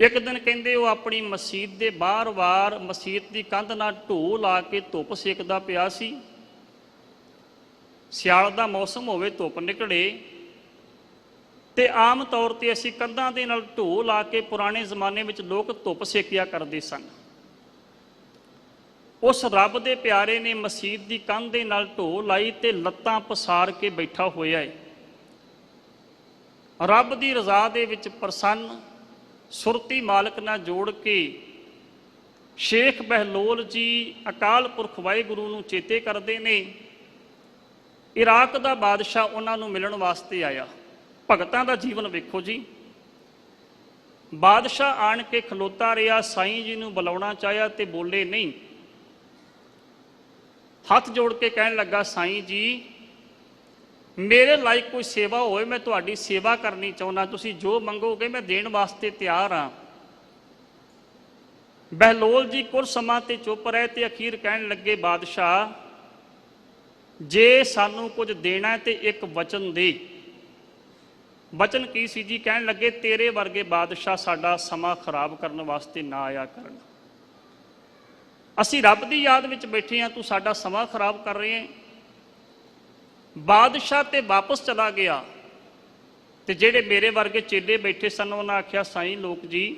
ਇੱਕ ਦਿਨ ਕਹਿੰਦੇ ਉਹ ਆਪਣੀ ਮਸਜਿਦ ਦੇ ਬਾਹਰ ਮਸਜਿਦ ਦੀ ਕੰਧ ਨਾਲ ਢੋ ਲਾ ਕੇ ਧੁੱਪ ਸੇਕਦਾ ਪਿਆ ਸੀ। ਸਿਆਲ ਦਾ ਮੌਸਮ ਹੋਵੇ, ਧੁੱਪ ਨਿਕਲੇ ਤੇ ਆਮ ਤੌਰ ਤੇ ਅਸੀਂ ਕੰਧਾਂ ਦੇ ਨਾਲ ਢੋ ਲਾ ਕੇ ਪੁਰਾਣੇ ਜ਼ਮਾਨੇ ਵਿੱਚ ਲੋਕ ਧੁੱਪ ਸੇਕਿਆ ਕਰਦੇ ਸਨ। ਉਸ ਰੱਬ ਦੇ ਪਿਆਰੇ ਨੇ ਮਸਜਿਦ ਦੀ ਕੰਧ ਦੇ ਨਾਲ ਢੋ ਲਾਈ ਤੇ ਲੱਤਾਂ ਪਸਾਰ ਕੇ ਬੈਠਾ ਹੋਇਆ ਹੈ। ਰੱਬ ਦੀ ਰਜ਼ਾ ਦੇ ਵਿੱਚ ਪ੍ਰਸੰਨ ਸੁਰਤੀ ਮਾਲਕ ਨਾਲ ਜੋੜ ਕੇ ਸ਼ੇਖ ਬਹਿਲੋਲ ਜੀ ਅਕਾਲ ਪੁਰਖ ਵਾਹਿਗੁਰੂ ਨੂੰ ਚੇਤੇ ਕਰਦੇ ਨੇ। ਇਰਾਕ ਦਾ ਬਾਦਸ਼ਾਹ ਉਹਨਾਂ ਨੂੰ ਮਿਲਣ ਵਾਸਤੇ ਆਇਆ। ਭਗਤਾਂ ਦਾ ਜੀਵਨ ਵੇਖੋ ਜੀ। ਬਾਦਸ਼ਾਹ ਆਣ ਕੇ ਖਲੋਤਾ ਰਿਹਾ, ਸਾਈਂ ਜੀ ਨੂੰ ਬੁਲਾਉਣਾ ਚਾਹਿਆ ਤੇ ਬੋਲੇ ਨਹੀਂ। ਹੱਥ ਜੋੜ ਕੇ ਕਹਿਣ ਲੱਗਾ, ਸਾਈਂ ਜੀ ਮੇਰੇ ਲਾਇਕ ਕੋਈ ਸੇਵਾ ਹੋਏ, ਮੈਂ ਤੁਹਾਡੀ ਸੇਵਾ ਕਰਨੀ ਚਾਹੁੰਦਾ, ਤੁਸੀਂ ਜੋ ਮੰਗੋਗੇ ਮੈਂ ਦੇਣ ਵਾਸਤੇ ਤਿਆਰ ਹਾਂ। ਬਹਿਲੋਲ ਜੀ ਕੁਝ ਸਮਾਂ ਤੇ ਚੁੱਪ ਰਹੇ ਤੇ ਅਖੀਰ ਕਹਿਣ ਲੱਗੇ, ਬਾਦਸ਼ਾਹ ਜੇ ਸਾਨੂੰ ਕੁਝ ਦੇਣਾ ਤੇ ਇੱਕ ਵਚਨ ਦੇ। ਵਚਨ ਕੀ ਸੀ ਜੀ? ਕਹਿਣ ਲੱਗੇ, ਤੇਰੇ ਵਰਗੇ ਬਾਦਸ਼ਾਹ ਸਾਡਾ ਸਮਾਂ ਖਰਾਬ ਕਰਨ ਵਾਸਤੇ ਨਾ ਆਇਆ ਕਰਨ। ਅਸੀਂ ਰੱਬ ਦੀ ਯਾਦ ਵਿੱਚ ਬੈਠੇ ਹਾਂ, ਤੂੰ ਸਾਡਾ ਸਮਾਂ ਖਰਾਬ ਕਰ ਰਹੇ ਹੈ। ਬਾਦਸ਼ਾਹ ਤੇ ਵਾਪਸ ਚਲਾ ਗਿਆ ਤੇ ਜਿਹੜੇ ਮੇਰੇ ਵਰਗੇ ਚੇਲੇ ਬੈਠੇ ਸਨ ਉਹਨਾਂ ਆਖਿਆ, ਸਾਈਂ ਲੋਕ ਜੀ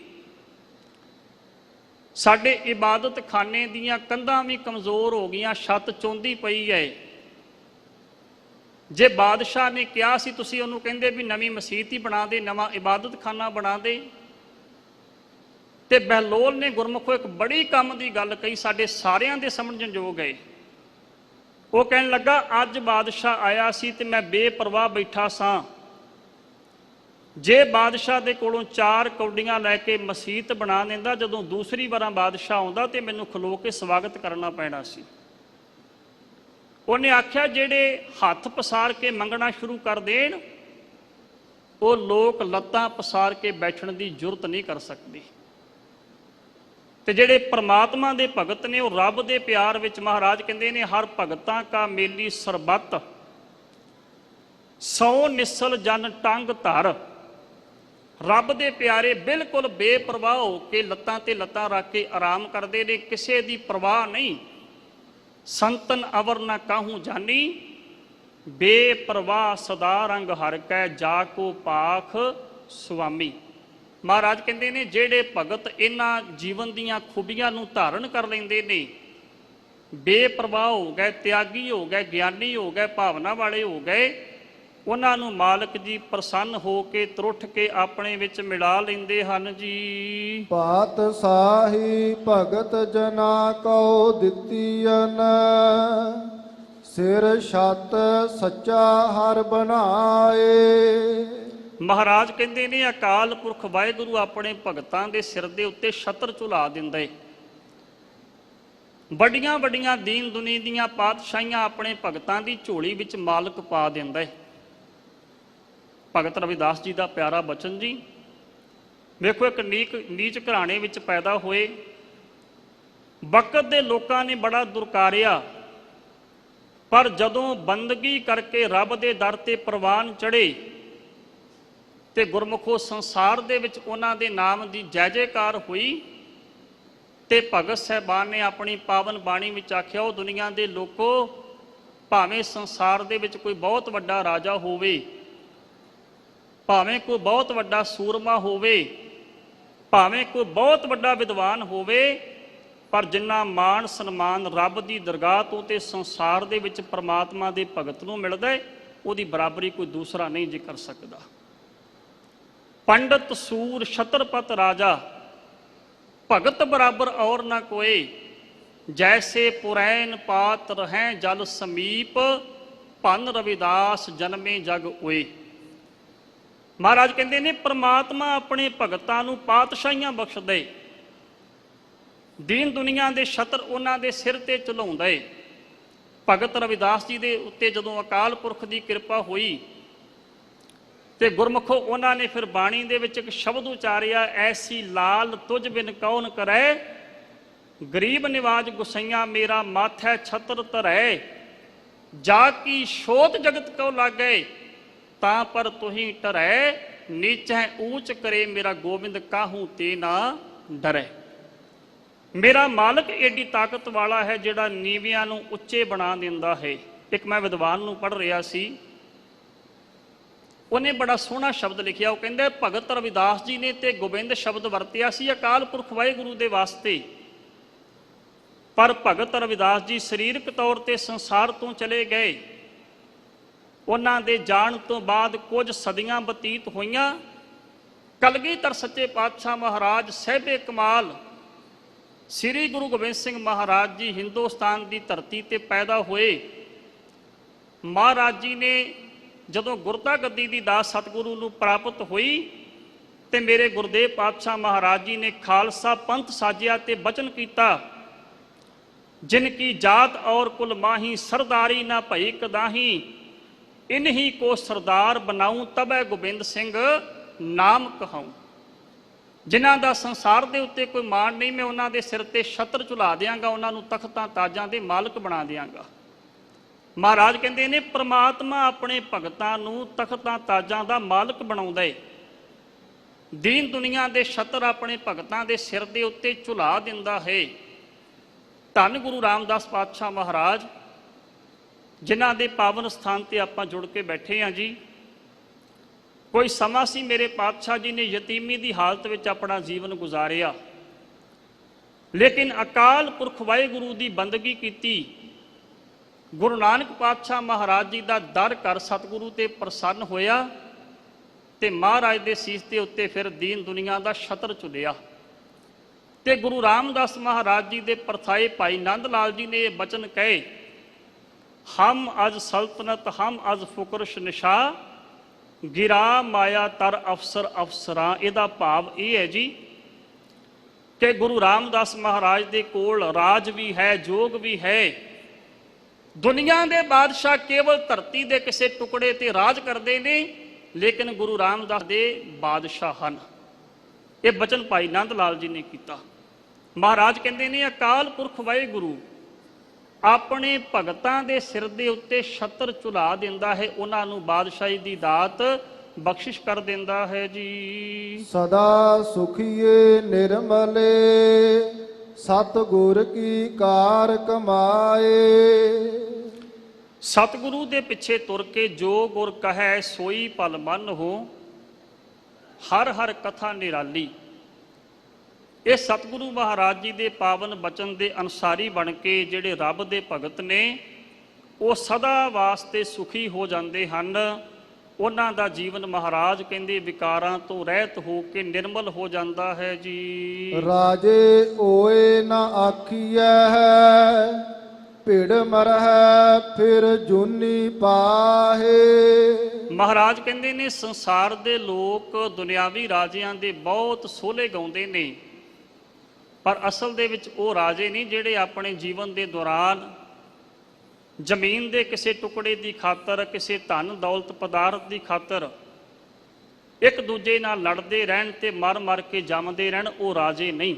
ਸਾਡੇ ਇਬਾਦਤ ਖਾਨੇ ਦੀਆਂ ਕੰਧਾਂ ਵੀ ਕਮਜ਼ੋਰ ਹੋ ਗਈਆਂ, ਛੱਤ ਚੌਂਦੀ ਪਈ ਹੈ। ਜੇ ਬਾਦਸ਼ਾਹ ਨੇ ਕਿਹਾ ਸੀ ਤੁਸੀਂ ਉਹਨੂੰ ਕਹਿੰਦੇ ਵੀ ਨਵੀਂ ਮਸੀਤ ਹੀ ਬਣਾ ਦੇ, ਨਵਾਂ ਇਬਾਦਤ ਖਾਨਾ ਬਣਾ ਦੇ। ਤੇ ਬਹਿਲੋਲ ਨੇ ਗੁਰਮੁਖੋ ਇੱਕ ਬੜੀ ਕੰਮ ਦੀ ਗੱਲ ਕਹੀ, ਸਾਡੇ ਸਾਰਿਆਂ ਦੇ ਸਮਝਣ ਯੋਗ ਹੈ। ਉਹ ਕਹਿਣ ਲੱਗਾ ਅੱਜ ਬਾਦਸ਼ਾਹ ਆਇਆ ਸੀ ਤੇ ਮੈਂ ਬੇਪਰਵਾਹ ਬੈਠਾ ਸਾਂ। ਜੇ ਬਾਦਸ਼ਾਹ ਦੇ ਕੋਲੋਂ 4 ਕੌਡੀਆਂ ਲੈ ਕੇ ਮਸੀਤ ਬਣਾ ਦਿੰਦਾ, ਜਦੋਂ ਦੂਸਰੀ ਵਾਰਾਂ ਬਾਦਸ਼ਾਹ ਆਉਂਦਾ ਤੇ ਮੈਨੂੰ ਖਲੋ ਕੇ ਸਵਾਗਤ ਕਰਨਾ ਪੈਣਾ ਸੀ। ਉਹਨੇ ਆਖਿਆ ਜਿਹੜੇ ਹੱਥ ਪਸਾਰ ਕੇ ਮੰਗਣਾ ਸ਼ੁਰੂ ਕਰ ਦੇਣ ਉਹ ਲੋਕ ਲੱਤਾਂ ਪਸਾਰ ਕੇ ਬੈਠਣ ਦੀ ਜੁਰਤ ਨਹੀਂ ਕਰ ਸਕਦੇ। ਤੇ ਜਿਹੜੇ ਪ੍ਰਮਾਤਮਾ ਦੇ ਭਗਤ ਨੇ ਉਹ ਰੱਬ ਦੇ ਪਿਆਰ ਵਿੱਚ, ਮਹਾਰਾਜ ਕਹਿੰਦੇ ਨੇ ਹਰ ਭਗਤਾਂ ਕਾ ਮੇਲੀ ਸਰਬੱਤ, 100 ਨਿਸਲ ਜਨ ਟੰਗ ਧਰ। ਰੱਬ ਦੇ ਪਿਆਰੇ ਬਿਲਕੁਲ ਬੇਪਰਵਾਹ ਹੋ ਕੇ ਲੱਤਾਂ ਤੇ ਲੱਤਾਂ ਰੱਖ ਕੇ ਆਰਾਮ ਕਰਦੇ ਨੇ, ਕਿਸੇ ਦੀ ਪਰਵਾਹ ਨਹੀਂ। ਸੰਤਨ ਅਵਰ ਨਾ ਕਾਹੂ ਜਾਨੀ, ਬੇਪਰਵਾਹ ਸਦਾ ਰੰਗ ਹਰ ਕੈ, ਜਾ ਕੋ ਪਾਖ ਸੁਆਮੀ। ਮਹਾਰਾਜ ਕਹਿੰਦੇ ਨੇ ਜਿਹੜੇ ਭਗਤ ਇਹਨਾਂ ਜੀਵਨ ਦੀਆਂ ਖੂਬੀਆਂ ਨੂੰ ਧਾਰਨ ਕਰ ਲੈਂਦੇ ਨੇ, ਬੇਪਰਵਾਹ ਹੋ ਗਏ, ਤਿਆਗੀ ਹੋ ਗਏ, ਗਿਆਨੀ ਹੋ ਗਏ, ਭਾਵਨਾ ਵਾਲੇ ਹੋ ਗਏ, ਉਹਨਾਂ ਨੂੰ ਮਾਲਕ ਜੀ ਪ੍ਰਸੰਨ ਹੋ ਕੇ ਤਰੁੱਠ ਕੇ ਆਪਣੇ ਵਿੱਚ ਮਿਲਾ ਲੈਂਦੇ ਹਨ ਜੀ। ਪਾਤ ਸਾਹੀ ਭਗਤ ਜਨਾ ਕਉ ਦਿੱਤੀਨ, ਸਿਰ ਛੱਤ ਸੱਚਾ ਹਰ ਬਣਾਏ। ਮਹਾਰਾਜ ਕਹਿੰਦੇ ਨੇ ਅਕਾਲ ਪੁਰਖ ਵਾਹਿਗੁਰੂ ਆਪਣੇ ਭਗਤਾਂ ਦੇ ਸਿਰ ਦੇ ਉੱਤੇ ਛਤਰ ਝੁਲਾ ਦਿੰਦਾ। ਵੱਡੀਆਂ ਵੱਡੀਆਂ ਦੀਨ ਦੁਨੀ ਦੀਆਂ ਪਾਤਸ਼ਾਹੀਆਂ ਆਪਣੇ ਭਗਤਾਂ ਦੀ ਝੋਲੀ ਵਿੱਚ ਮਾਲਕ ਪਾ ਦਿੰਦਾ। ਭਗਤ ਰਵਿਦਾਸ ਜੀ ਦਾ ਪਿਆਰਾ ਬਚਨ ਜੀ। ਵੇਖੋ, ਇੱਕ ਨੀਚ ਘਰਾਣੇ ਵਿੱਚ ਪੈਦਾ ਹੋਏ, ਵਕਤ ਦੇ ਲੋਕਾਂ ਨੇ ਬੜਾ ਦੁਰਕਾਰਿਆ, ਪਰ ਜਦੋਂ ਬੰਦਗੀ ਕਰਕੇ ਰੱਬ ਦੇ ਦਰ ਤੇ ਪ੍ਰਵਾਨ ਚੜ੍ਹੇ ਤੇ ਗੁਰਮੁਖੋ ਸੰਸਾਰ ਦੇ ਵਿੱਚ ਉਹਨਾਂ ਦੇ ਨਾਮ ਦੀ ਜੈ ਜੈਕਾਰ ਹੋਈ। ਤੇ ਭਗਤ ਸਾਹਿਬਾਨ ਨੇ ਆਪਣੀ ਪਾਵਨ ਬਾਣੀ ਵਿੱਚ ਆਖਿਆ, ਉਹ ਦੁਨੀਆ ਦੇ ਲੋਕੋ, ਭਾਵੇਂ ਸੰਸਾਰ ਦੇ ਵਿੱਚ ਕੋਈ ਬਹੁਤ ਵੱਡਾ ਰਾਜਾ ਹੋਵੇ, ਭਾਵੇਂ ਕੋਈ ਬਹੁਤ ਵੱਡਾ ਸੂਰਮਾ ਹੋਵੇ, ਭਾਵੇਂ ਕੋਈ ਬਹੁਤ ਵੱਡਾ ਵਿਦਵਾਨ ਹੋਵੇ, ਪਰ ਜਿੰਨਾ ਮਾਣ ਸਨਮਾਨ ਰੱਬ ਦੀ ਦਰਗਾਹ ਤੋਂ ਤੇ ਸੰਸਾਰ ਦੇ ਵਿੱਚ ਪਰਮਾਤਮਾ ਦੇ ਭਗਤ ਨੂੰ ਮਿਲਦਾ, ਉਹਦੀ ਬਰਾਬਰੀ ਕੋਈ ਦੂਸਰਾ ਨਹੀਂ ਜੀ ਕਰ ਸਕਦਾ। ਪੰਡਤ ਸੂਰ ਛਤਰਪਤ ਰਾਜਾ, ਭਗਤ ਬਰਾਬਰ ਔਰ ਨਾ ਕੋਏ, ਜੈਸੇ ਪੁਰੈਨ ਪਾਤ ਰਹਿ ਜਲ ਸਮੀਪ, ਭੰਨ ਰਵਿਦਾਸ ਜਨਮੇ ਜਗ ਹੋਏ। ਮਹਾਰਾਜ ਕਹਿੰਦੇ ਨੇ ਪ੍ਰਮਾਤਮਾ ਆਪਣੇ ਭਗਤਾਂ ਨੂੰ ਪਾਤਸ਼ਾਹੀਆਂ ਬਖਸ਼ਦੇ, ਦੀਨ ਦੁਨੀਆ ਦੇ ਛਤਰ ਉਹਨਾਂ ਦੇ ਸਿਰ ਤੇ ਝੁਲਾਉਂਦਾ ਏ। ਭਗਤ ਰਵਿਦਾਸ ਜੀ ਦੇ ਉੱਤੇ ਜਦੋਂ ਅਕਾਲ ਪੁਰਖ ਦੀ ਕਿਰਪਾ ਹੋਈ ਤੇ ਗੁਰਮੁਖੋ ਉਹਨਾਂ ਨੇ ਫਿਰ ਬਾਣੀ ਦੇ ਵਿੱਚ ਇੱਕ ਸ਼ਬਦ ਉਚਾਰਿਆ, ਐਸੀ ਲਾਲ ਤੁਝ ਬਿਨ ਕੌਣ ਕਰੈ, ਗਰੀਬ ਨਿਵਾਜ ਗੁਸਈਆ ਮੇਰਾ ਮਾਥੈ ਛਤਰ ਧਰੈ, ਜਾ ਕੀ ਸ਼ੋਤ ਜਗਤ ਕਉ ਲਾਗੈ, ਤਾਂ ਪਰ ਤੁਹੀਂ ਟਰੈ, ਨੀਚੈ ਊਚ ਕਰੇ ਮੇਰਾ ਗੋਬਿੰਦ ਕਾਹੂ ਤੇ ਨਾ ਡਰੈ। ਮੇਰਾ ਮਾਲਕ ਏਡੀ ਤਾਕਤ ਵਾਲਾ ਹੈ ਜਿਹੜਾ ਨੀਵਿਆਂ ਨੂੰ ਉੱਚੇ ਬਣਾ ਦਿੰਦਾ ਹੈ। ਇੱਕ ਮੈਂ ਵਿਦਵਾਨ ਨੂੰ ਪੜ੍ਹ ਰਿਹਾ ਸੀ, ਉਹਨੇ ਬੜਾ ਸੋਹਣਾ ਸ਼ਬਦ ਲਿਖਿਆ। ਉਹ ਕਹਿੰਦਾ ਭਗਤ ਰਵਿਦਾਸ ਜੀ ਨੇ ਤੇ ਗੋਬਿੰਦ ਸ਼ਬਦ ਵਰਤਿਆ ਸੀ ਅਕਾਲ ਪੁਰਖ ਵਾਹਿਗੁਰੂ ਦੇ ਵਾਸਤੇ, ਪਰ ਭਗਤ ਰਵਿਦਾਸ ਜੀ ਸਰੀਰਕ ਤੌਰ ਤੇ ਸੰਸਾਰ ਤੋਂ ਚਲੇ ਗਏ। ਉਹਨਾਂ ਦੇ ਜਾਣ ਤੋਂ ਬਾਅਦ ਕੁਝ ਸਦੀਆਂ ਬਤੀਤ ਹੋਈਆਂ। ਕਲਗੀਧਰ ਸੱਚੇ ਪਾਤਸ਼ਾਹ ਮਹਾਰਾਜ ਸਾਹਿਬੇ ਕਮਾਲ ਸ੍ਰੀ ਗੁਰੂ ਗੋਬਿੰਦ ਸਿੰਘ ਮਹਾਰਾਜ ਜੀ ਹਿੰਦੁਸਤਾਨ ਦੀ ਧਰਤੀ ਤੇ ਪੈਦਾ ਹੋਏ। ਮਹਾਰਾਜ ਜੀ ਨੇ ਜਦੋਂ ਗੁਰਤਾ ਗੱਦੀ ਦੀ ਦਾਤ ਸਤਿਗੁਰੂ ਨੂੰ ਪ੍ਰਾਪਤ ਹੋਈ ਤੇ ਮੇਰੇ ਗੁਰਦੇਵ ਪਾਤਸ਼ਾਹ ਮਹਾਰਾਜ ਜੀ ਨੇ ਖਾਲਸਾ ਪੰਥ ਸਾਜਿਆ ਤੇ ਬਚਨ ਕੀਤਾ, ਜਿਨ ਕੀ ਜਾਤ ਔਰ ਕੁਲ ਮਾਹੀ, ਸਰਦਾਰੀ ਨਾ ਭਈ ਕਦਾਹੀ, ਇਨਹੀ ਕੋ ਸਰਦਾਰ ਬਣਾਉ, ਤਬੈ ਗੋਬਿੰਦ ਸਿੰਘ ਨਾਮ ਕਹਾਉ। ਜਿਨ੍ਹਾਂ ਦਾ ਸੰਸਾਰ ਦੇ ਉੱਤੇ ਕੋਈ ਮਾਣ ਨਹੀਂ, ਮੈਂ ਉਹਨਾਂ ਦੇ ਸਿਰ ਤੇ ਛਤਰ ਝੁਲਾ ਦਿਆਂਗਾ, ਉਹਨਾਂ ਨੂੰ ਤਖਤਾਂ ਤਾਜਾਂ ਦੇ ਮਾਲਕ ਬਣਾ ਦਿਆਂਗਾ। ਮਹਾਰਾਜ ਕਹਿੰਦੇ ਨੇ ਪ੍ਰਮਾਤਮਾ ਆਪਣੇ ਭਗਤਾਂ ਨੂੰ ਤਖਤਾਂ ਤਾਜਾਂ ਦਾ ਮਾਲਕ ਬਣਾਉਂਦਾ ਏ। ਦੀਨ ਦੁਨੀਆ ਦੇ ਛਤਰ ਆਪਣੇ ਭਗਤਾਂ ਦੇ ਸਿਰ ਦੇ ਉੱਤੇ ਝੁਲਾ ਦਿੰਦਾ ਹੈ। ਧੰਨ ਗੁਰੂ ਰਾਮਦਾਸ ਪਾਤਸ਼ਾਹ ਮਹਾਰਾਜ, ਜਿਨ੍ਹਾਂ ਦੇ ਪਾਵਨ ਸਥਾਨ ਤੇ ਆਪਾਂ ਜੁੜ ਕੇ ਬੈਠੇ ਹਾਂ ਜੀ। ਕੋਈ ਸਮਾਂ ਸੀ ਮੇਰੇ ਪਾਤਸ਼ਾਹ ਜੀ ਨੇ ਯਤੀਮੀ ਦੀ ਹਾਲਤ ਵਿੱਚ ਆਪਣਾ ਜੀਵਨ ਗੁਜ਼ਾਰਿਆ, ਲੇਕਿਨ ਅਕਾਲ ਪੁਰਖ ਵਾਹਿਗੁਰੂ ਦੀ ਬੰਦਗੀ ਕੀਤੀ। ਗੁਰੂ ਨਾਨਕ ਪਾਤਸ਼ਾਹ ਮਹਾਰਾਜ ਜੀ ਦਾ ਦਰ ਕਰ ਸਤਿਗੁਰੂ ਤੇ ਪ੍ਰਸੰਨ ਹੋਇਆ ਤੇ ਮਹਾਰਾਜ ਦੇ ਸੀਸ ਦੇ ਉੱਤੇ ਫਿਰ ਦੀਨ ਦੁਨੀਆ ਦਾ ਛਤਰ ਝੁਲਿਆ। ਤੇ ਗੁਰੂ ਰਾਮਦਾਸ ਮਹਾਰਾਜ ਜੀ ਦੇ ਪਰਥਾਏ ਭਾਈ ਨੰਦ ਲਾਲ ਜੀ ਨੇ ਇਹ ਬਚਨ ਕਹੇ, ਹਮ ਅਜ ਸਲਤਨਤ ਹਮ ਅਜ ਫੁਕਰਸ਼ ਨਿਸ਼ਾ, ਗਿਰਾ ਮਾਇਆ ਤਰ ਅਫਸਰ ਅਫਸਰਾਂ। ਇਹਦਾ ਭਾਵ ਇਹ ਹੈ ਜੀ ਕਿ ਗੁਰੂ ਰਾਮਦਾਸ ਮਹਾਰਾਜ ਦੇ ਕੋਲ ਰਾਜ ਵੀ ਹੈ, ਜੋਗ ਵੀ ਹੈ। ਦੁਨੀਆ ਦੇ ਬਾਦਸ਼ਾਹ ਕੇਵਲ ਧਰਤੀ ਦੇ ਕਿਸੇ ਟੁਕੜੇ ਤੇ ਰਾਜ ਕਰਦੇ ਨੇ, ਲੇਕਿਨ ਗੁਰੂ ਰਾਮਦਾਸ ਦੇ ਬਾਦਸ਼ਾਹ ਹਨ। ਇਹ ਬਚਨ ਭਾਈ ਨੰਦ ਲਾਲ ਜੀ ਨੇ ਕੀਤਾ। ਮਹਾਰਾਜ ਕਹਿੰਦੇ ਨੇ ਅਕਾਲ ਪੁਰਖ ਵਾਹਿਗੁਰੂ ਆਪਣੇ ਭਗਤਾਂ ਦੇ ਸਿਰ ਦੇ ਉੱਤੇ ਛਤਰ ਝੁਲਾ ਦਿੰਦਾ ਹੈ, ਉਹਨਾਂ ਨੂੰ ਬਾਦਸ਼ਾਹੀ ਦੀ ਦਾਤ ਬਖਸ਼ਿਸ਼ ਕਰ ਦਿੰਦਾ ਹੈ ਜੀ। ਸਦਾ ਸੁਖੀਏ ਨਿਰਮਲੇ, ਸਤਿਗੁਰ ਕੀ ਕਾਰ ਕਮਾਏ। ਸਤਿਗੁਰੂ ਦੇ ਪਿੱਛੇ ਤੁਰ ਕੇ ਜੋ ਗੁਰ ਕਹੈ ਸੋਈ ਭਲ ਮਨ ਹੋ, ਹਰ ਹਰ ਕਥਾ ਨਿਰਾਲੀ। ਇਹ ਸਤਿਗੁਰੂ ਮਹਾਰਾਜ ਜੀ ਦੇ ਪਾਵਨ ਬਚਨ ਦੇ ਅਨੁਸਾਰੀ ਬਣ ਕੇ ਜਿਹੜੇ ਰੱਬ ਦੇ ਭਗਤ ਨੇ ਉਹ ਸਦਾ ਵਾਸਤੇ ਸੁਖੀ ਹੋ ਜਾਂਦੇ ਹਨ। ਉਹਨਾਂ ਦਾ ਜੀਵਨ ਮਹਾਰਾਜ ਕਹਿੰਦੇ ਵਿਕਾਰਾਂ ਤੋਂ ਰਹਿਤ ਹੋ ਕੇ ਨਿਰਮਲ ਹੋ ਜਾਂਦਾ ਹੈ ਜੀ। ਰਾਜੇ ਓਏ ਨਾ ਆਖੀਐ, ਭਿੜ ਮਰਹਿ ਫਿਰ ਜੂਨੀ ਪਾਹੇ। ਮਹਾਰਾਜ ਕਹਿੰਦੇ ਨੇ ਸੰਸਾਰ ਦੇ ਲੋਕ ਦੁਨਿਆਵੀ ਰਾਜਿਆਂ ਦੇ ਬਹੁਤ ਸੋਹਲੇ ਗਾਉਂਦੇ ਨੇ, ਪਰ ਅਸਲ ਦੇ ਵਿੱਚ ਉਹ ਰਾਜੇ ਨਹੀਂ ਜਿਹੜੇ ਆਪਣੇ ਜੀਵਨ ਦੇ ਦੌਰਾਨ ਜ਼ਮੀਨ ਦੇ ਕਿਸੇ ਟੁਕੜੇ ਦੀ ਖਾਤਰ, ਕਿਸੇ ਧਨ ਦੌਲਤ ਪਦਾਰਥ ਦੀ ਖਾਤਰ ਇੱਕ ਦੂਜੇ ਨਾਲ ਲੜਦੇ ਰਹਿਣ ਤੇ ਮਰ ਮਰ ਕੇ ਜੰਮਦੇ ਰਹਿਣ, ਉਹ ਰਾਜੇ ਨਹੀਂ।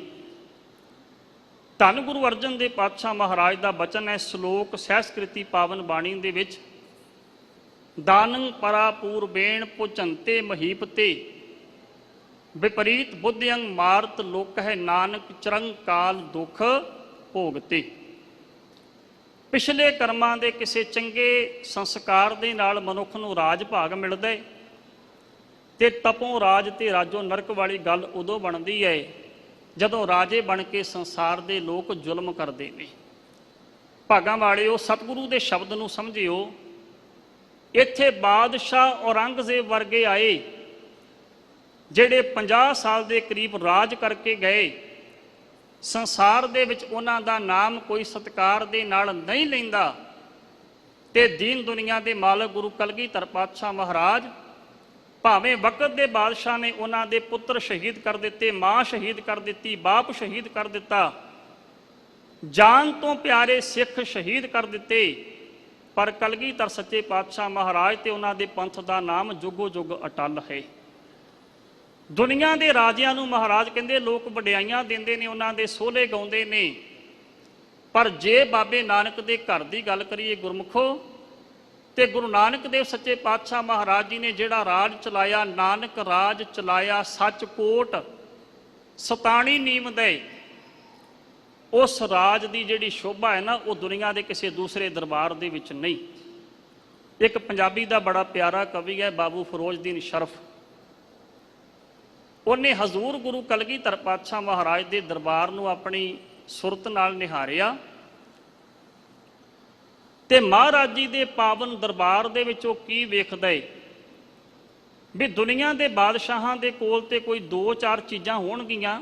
ਧੰਨ ਗੁਰੂ ਅਰਜਨ ਦੇਵ ਪਾਤਸ਼ਾਹ ਮਹਾਰਾਜ ਦਾ ਬਚਨ ਹੈ ਸ਼ਲੋਕ ਸਹਿਸਕ੍ਰਿਤੀ ਪਾਵਨ ਬਾਣੀ ਦੇ ਵਿੱਚ, ਦਾਨੰ ਪਰਾਪੂਰ ਬੇਣ ਪੁਜੰਤੇ ਮਹੀਪਤੇ, ਵਿਪਰੀਤ ਬੁੱਧਿਅੰ ਮਾਰਤ ਲੋਕ ਹੈ ਨਾਨਕ ਚਰੰਗ ਕਾਲ ਦੁਖ ਭੋਗਤੇ। ਪਿਛਲੇ ਕਰਮਾਂ ਦੇ ਕਿਸੇ ਚੰਗੇ ਸੰਸਕਾਰ ਦੇ ਨਾਲ ਮਨੁੱਖ ਨੂੰ ਰਾਜ ਭਾਗ ਮਿਲਦਾ ਹੈ, ਤੇ ਤਪੋਂ ਰਾਜ ਤੇ ਰਾਜੋ ਨਰਕ ਵਾਲੀ ਗੱਲ ਉਦੋਂ ਬਣਦੀ ਹੈ ਜਦੋਂ ਰਾਜੇ ਬਣ ਕੇ ਸੰਸਾਰ ਦੇ ਲੋਕ ਜ਼ੁਲਮ ਕਰਦੇ ਨੇ। ਭਾਗਾਂ ਵਾਲਿਓ, ਸਤਿਗੁਰੂ ਦੇ ਸ਼ਬਦ ਨੂੰ ਸਮਝਿਓ। ਇੱਥੇ ਬਾਦਸ਼ਾਹ ਔਰੰਗਜ਼ੇਬ ਵਰਗੇ ਆਏ ਜਿਹੜੇ 50 ਸਾਲ ਦੇ ਕਰੀਬ ਰਾਜ ਕਰਕੇ ਗਏ। ਸੰਸਾਰ ਦੇ ਵਿੱਚ ਉਹਨਾਂ ਦਾ ਨਾਮ ਕੋਈ ਸਤਿਕਾਰ ਦੇ ਨਾਲ ਨਹੀਂ ਲੈਂਦਾ, ਤੇ ਦੀਨ ਦੁਨੀਆ ਦੇ ਮਾਲਕ ਗੁਰੂ ਕਲਗੀਧਰ ਪਾਤਸ਼ਾਹ ਮਹਾਰਾਜ ਭਾਵੇਂ ਵਕਤ ਦੇ ਬਾਦਸ਼ਾਹ ਨੇ ਉਹਨਾਂ ਦੇ ਪੁੱਤਰ ਸ਼ਹੀਦ ਕਰ ਦਿੱਤੇ, ਮਾਂ ਸ਼ਹੀਦ ਕਰ ਦਿੱਤੀ, ਬਾਪ ਸ਼ਹੀਦ ਕਰ ਦਿੱਤਾ, ਜਾਨ ਤੋਂ ਪਿਆਰੇ ਸਿੱਖ ਸ਼ਹੀਦ ਕਰ ਦਿੱਤੇ, ਪਰ ਕਲਗੀਧਰ ਸੱਚੇ ਪਾਤਸ਼ਾਹ ਮਹਾਰਾਜ ਤੇ ਉਹਨਾਂ ਦੇ ਪੰਥ ਦਾ ਨਾਮ ਜੁਗੋ ਜੁਗ ਅਟਲ ਹੈ। ਦੁਨੀਆ ਦੇ ਰਾਜਿਆਂ ਨੂੰ ਮਹਾਰਾਜ ਕਹਿੰਦੇ ਲੋਕ ਵਡਿਆਈਆਂ ਦਿੰਦੇ ਨੇ, ਉਹਨਾਂ ਦੇ ਸੋਹਲੇ ਗਾਉਂਦੇ ਨੇ, ਪਰ ਜੇ ਬਾਬੇ ਨਾਨਕ ਦੇ ਘਰ ਦੀ ਗੱਲ ਕਰੀਏ ਗੁਰਮੁਖੋ, ਤੇ ਗੁਰੂ ਨਾਨਕ ਦੇਵ ਸੱਚੇ ਪਾਤਸ਼ਾਹ ਮਹਾਰਾਜ ਜੀ ਨੇ ਜਿਹੜਾ ਰਾਜ ਚਲਾਇਆ, ਨਾਨਕ ਰਾਜ ਚਲਾਇਆ ਸੱਚ ਕੋਟ ਸਤਾਣੀ ਨੀਮ ਦੇ, ਉਸ ਰਾਜ ਦੀ ਜਿਹੜੀ ਸ਼ੋਭਾ ਹੈ ਨਾ, ਉਹ ਦੁਨੀਆ ਦੇ ਕਿਸੇ ਦੂਸਰੇ ਦਰਬਾਰ ਦੇ ਵਿੱਚ ਨਹੀਂ। ਇੱਕ ਪੰਜਾਬੀ ਦਾ ਬੜਾ ਪਿਆਰਾ ਕਵੀ ਹੈ ਬਾਬੂ ਫਿਰੋਜ਼ਦੀਨ ਸ਼ਰਫ, ਉਹਨੇ ਹਜ਼ੂਰ ਗੁਰੂ ਕਲਗੀਧਰ ਪਾਤਸ਼ਾਹ ਮਹਾਰਾਜ ਦੇ ਦਰਬਾਰ ਨੂੰ ਆਪਣੀ ਸੁਰਤ ਨਾਲ ਨਿਹਾਰਿਆ, ਤੇ ਮਹਾਰਾਜ ਜੀ ਦੇ ਪਾਵਨ ਦਰਬਾਰ ਦੇ ਵਿੱਚ ਉਹ ਕੀ ਵੇਖਦਾ ਏ ਵੀ ਦੁਨੀਆ ਦੇ ਬਾਦਸ਼ਾਹਾਂ ਦੇ ਕੋਲ ਤੇ ਕੋਈ 2-4 ਚੀਜ਼ਾਂ ਹੋਣਗੀਆਂ,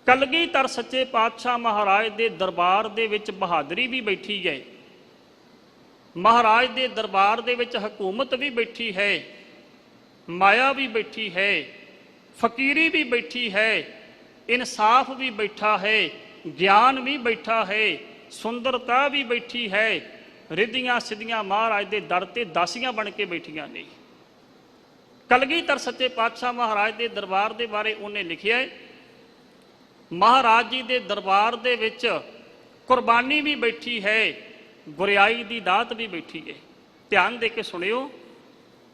ਕਲਗੀਧਰ ਸੱਚੇ ਪਾਤਸ਼ਾਹ ਮਹਾਰਾਜ ਦੇ ਦਰਬਾਰ ਦੇ ਵਿੱਚ ਬਹਾਦਰੀ ਵੀ ਬੈਠੀ ਹੈ, ਮਹਾਰਾਜ ਦੇ ਦਰਬਾਰ ਦੇ ਵਿੱਚ ਹਕੂਮਤ ਵੀ ਬੈਠੀ ਹੈ, ਮਾਇਆ ਵੀ ਬੈਠੀ ਹੈ, ਫਕੀਰੀ ਵੀ ਬੈਠੀ ਹੈ, ਇਨਸਾਫ ਵੀ ਬੈਠਾ ਹੈ, ਗਿਆਨ ਵੀ ਬੈਠਾ ਹੈ, ਸੁੰਦਰਤਾ ਵੀ ਬੈਠੀ ਹੈ, ਰਿੱਧੀਆਂ ਸਿੱਧੀਆਂ ਮਹਾਰਾਜ ਦੇ ਦਰ ਤੇ ਦਾਸੀਆਂ ਬਣ ਕੇ ਬੈਠੀਆਂ ਨੇ। ਕਲਗੀਧਰ ਸੱਚੇ ਪਾਤਸ਼ਾਹ ਮਹਾਰਾਜ ਦੇ ਦਰਬਾਰ ਦੇ ਬਾਰੇ ਉਹਨੇ ਲਿਖਿਆ ਹੈ, ਮਹਾਰਾਜ ਜੀ ਦੇ ਦਰਬਾਰ ਦੇ ਵਿੱਚ ਕੁਰਬਾਨੀ ਵੀ ਬੈਠੀ ਹੈ, ਗੁਰਿਆਈ ਦੀ ਦਾਤ ਵੀ ਬੈਠੀ ਹੈ। ਧਿਆਨ ਦੇ ਕੇ ਸੁਣਿਓ,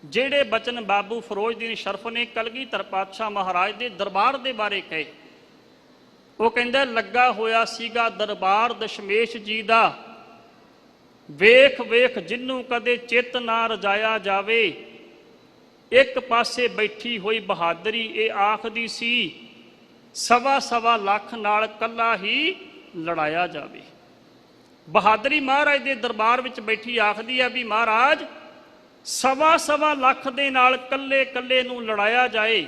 ਜਿਹੜੇ ਬਚਨ ਬਾਬੂ ਫਿਰੋਜ਼ਦੀਨ ਸ਼ਰਫ ਨੇ ਕਲਗੀਧਰ ਪਾਤਸ਼ਾਹ ਮਹਾਰਾਜ ਦੇ ਦਰਬਾਰ ਦੇ ਬਾਰੇ ਕਹੇ, ਉਹ ਕਹਿੰਦਾ ਲੱਗਾ ਹੋਇਆ ਸੀਗਾ ਦਰਬਾਰ ਦਸ਼ਮੇਸ਼ ਜੀ ਦਾ, ਵੇਖ ਵੇਖ ਜਿਹਨੂੰ ਕਦੇ ਚਿੱਤ ਨਾ ਰਜਾਇਆ ਜਾਵੇ, ਇੱਕ ਪਾਸੇ ਬੈਠੀ ਹੋਈ ਬਹਾਦਰੀ ਇਹ ਆਖਦੀ ਸੀ, 1.25 ਲੱਖ ਨਾਲ ਕੱਲਾ ਹੀ ਲੜਾਇਆ ਜਾਵੇ। ਬਹਾਦਰੀ ਮਹਾਰਾਜ ਦੇ ਦਰਬਾਰ ਵਿੱਚ ਬੈਠੀ ਆਖਦੀ ਹੈ ਵੀ ਮਹਾਰਾਜ 1.25 ਲੱਖ ਦੇ ਨਾਲ ਕੱਲੇ ਕੱਲੇ ਨੂੰ ਲੜਾਇਆ ਜਾਏ।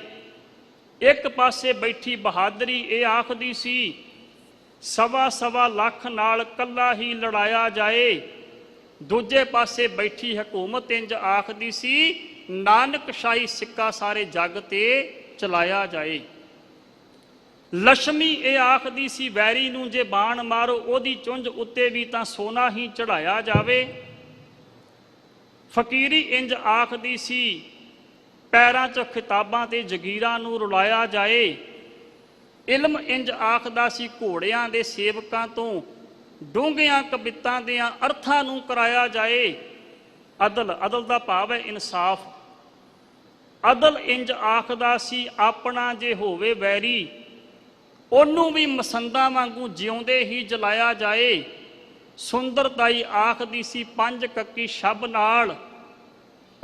ਇੱਕ ਪਾਸੇ ਬੈਠੀ ਬਹਾਦਰੀ ਇਹ ਆਖਦੀ ਸੀ 1.25 ਲੱਖ ਨਾਲ ਕੱਲਾ ਹੀ ਲੜਾਇਆ ਜਾਏ, ਦੂਜੇ ਪਾਸੇ ਬੈਠੀ ਹਕੂਮਤ ਇੰਜ ਆਖਦੀ ਸੀ, ਨਾਨਕਸ਼ਾਹੀ ਸਿੱਕਾ ਸਾਰੇ ਜੱਗ ਤੇ ਚਲਾਇਆ ਜਾਏ। ਲక్ష్ਮੀ ਇਹ ਆਖਦੀ ਸੀ, ਵੈਰੀ ਨੂੰ ਜੇ ਬਾਣ ਮਾਰੋ ਉਹਦੀ ਚੁੰਝ ਉੱਤੇ ਵੀ ਤਾਂ ਸੋਨਾ ਹੀ ਚੜਾਇਆ ਜਾਵੇ। ਫਕੀਰੀ ਇੰਜ ਆਖਦੀ ਸੀ, ਪੈਰਾਂ 'ਚ ਖਿਤਾਬਾਂ ਤੇ ਜਗੀਰਾਂ ਨੂੰ ਰੁਲਾਇਆ ਜਾਏ। ਇਲਮ ਇੰਜ ਆਖਦਾ ਸੀ, ਘੋੜਿਆਂ ਦੇ ਸੇਵਕਾਂ ਤੋਂ ਡੂੰਘਿਆਂ ਕਵਿਤਾਂ ਦਿਆਂ ਅਰਥਾਂ ਨੂੰ ਕਰਾਇਆ ਜਾਏ। ਅਦਲ ਦਾ ਭਾਵ ਹੈ ਇਨਸਾਫ। ਅਦਲ ਇੰਜ ਆਖਦਾ ਸੀ, ਆਪਣਾ ਜੇ ਹੋਵੇ ਵੈਰੀ ਉਹਨੂੰ ਵੀ ਮਸੰਦਾਂ ਵਾਂਗੂ ਜਿਉਂਦੇ ਹੀ ਜਲਾਇਆ ਜਾਏ। ਸੁੰਦਰਤਾਈ ਆਖਦੀ ਸੀ, ਪੰਜ ਕੱਕੀ ਸ਼ਬ ਨਾਲ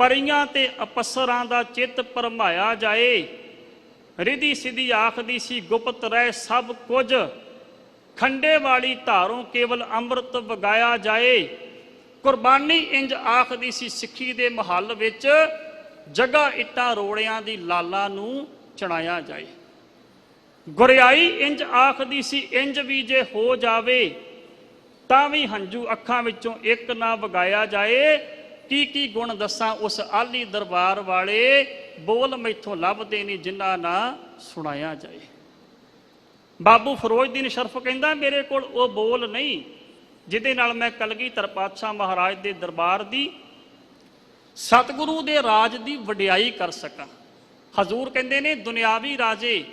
ਪਰੀਆਂ ਤੇ ਅਪਸਰਾਂ ਦਾ ਚਿੱਤ ਭਰਮਾਇਆ ਜਾਏ। ਰਿਧੀ ਸਿੱਧੀ ਆਖਦੀ ਸੀ, ਗੁਪਤ ਰਹਿ ਸਭ ਕੁਝ ਖੰਡੇ ਵਾਲੀ ਧਾਰੋਂ ਕੇਵਲ ਅੰਮ੍ਰਿਤ ਵਗਾਇਆ ਜਾਏ। ਕੁਰਬਾਨੀ ਇੰਜ ਆਖਦੀ ਸੀ, ਸਿੱਖੀ ਦੇ ਮਹੱਲ ਵਿੱਚ ਜਗ੍ਹਾ ਇੱਟਾਂ ਰੋੜਿਆਂ ਦੀ ਲਾਲਾਂ ਨੂੰ ਚਣਾਇਆ ਜਾਏ। ਗੁਰਿਆਈ ਇੰਜ ਆਖਦੀ ਸੀ, ਇੰਜ ਵੀ ਜੇ ਹੋ ਜਾਵੇ ਤਾਂ ਵੀ ਹੰਝੂ ਅੱਖਾਂ ਵਿੱਚੋਂ ਇੱਕ ਨਾ ਵਗਾਇਆ ਜਾਏ। ਕੀ ਗੁਣ ਦੱਸਾਂ ਉਸ ਆਲੀ ਦਰਬਾਰ ਵਾਲੇ, ਬੋਲ ਮੈਥੋਂ ਲੱਭਦੇ ਨਹੀਂ ਜਿਨ੍ਹਾਂ ਨਾ ਸੁਣਾਇਆ ਜਾਏ। ਬਾਬੂ ਫਿਰੋਜ਼ਦੀਨ ਸ਼ਰਫ ਕਹਿੰਦਾ, ਮੇਰੇ ਕੋਲ ਉਹ ਬੋਲ ਨਹੀਂ ਜਿਹਦੇ ਨਾਲ ਮੈਂ ਕਲਗੀਧਰ ਪਾਤਸ਼ਾਹ ਮਹਾਰਾਜ ਦੇ ਦਰਬਾਰ ਦੀ, ਸਤਿਗੁਰੂ ਦੇ ਰਾਜ ਦੀ ਵਡਿਆਈ ਕਰ ਸਕਾਂ। ਹਜ਼ੂਰ ਕਹਿੰਦੇ ਨੇ, ਦੁਨਿਆਵੀ ਰਾਜੇ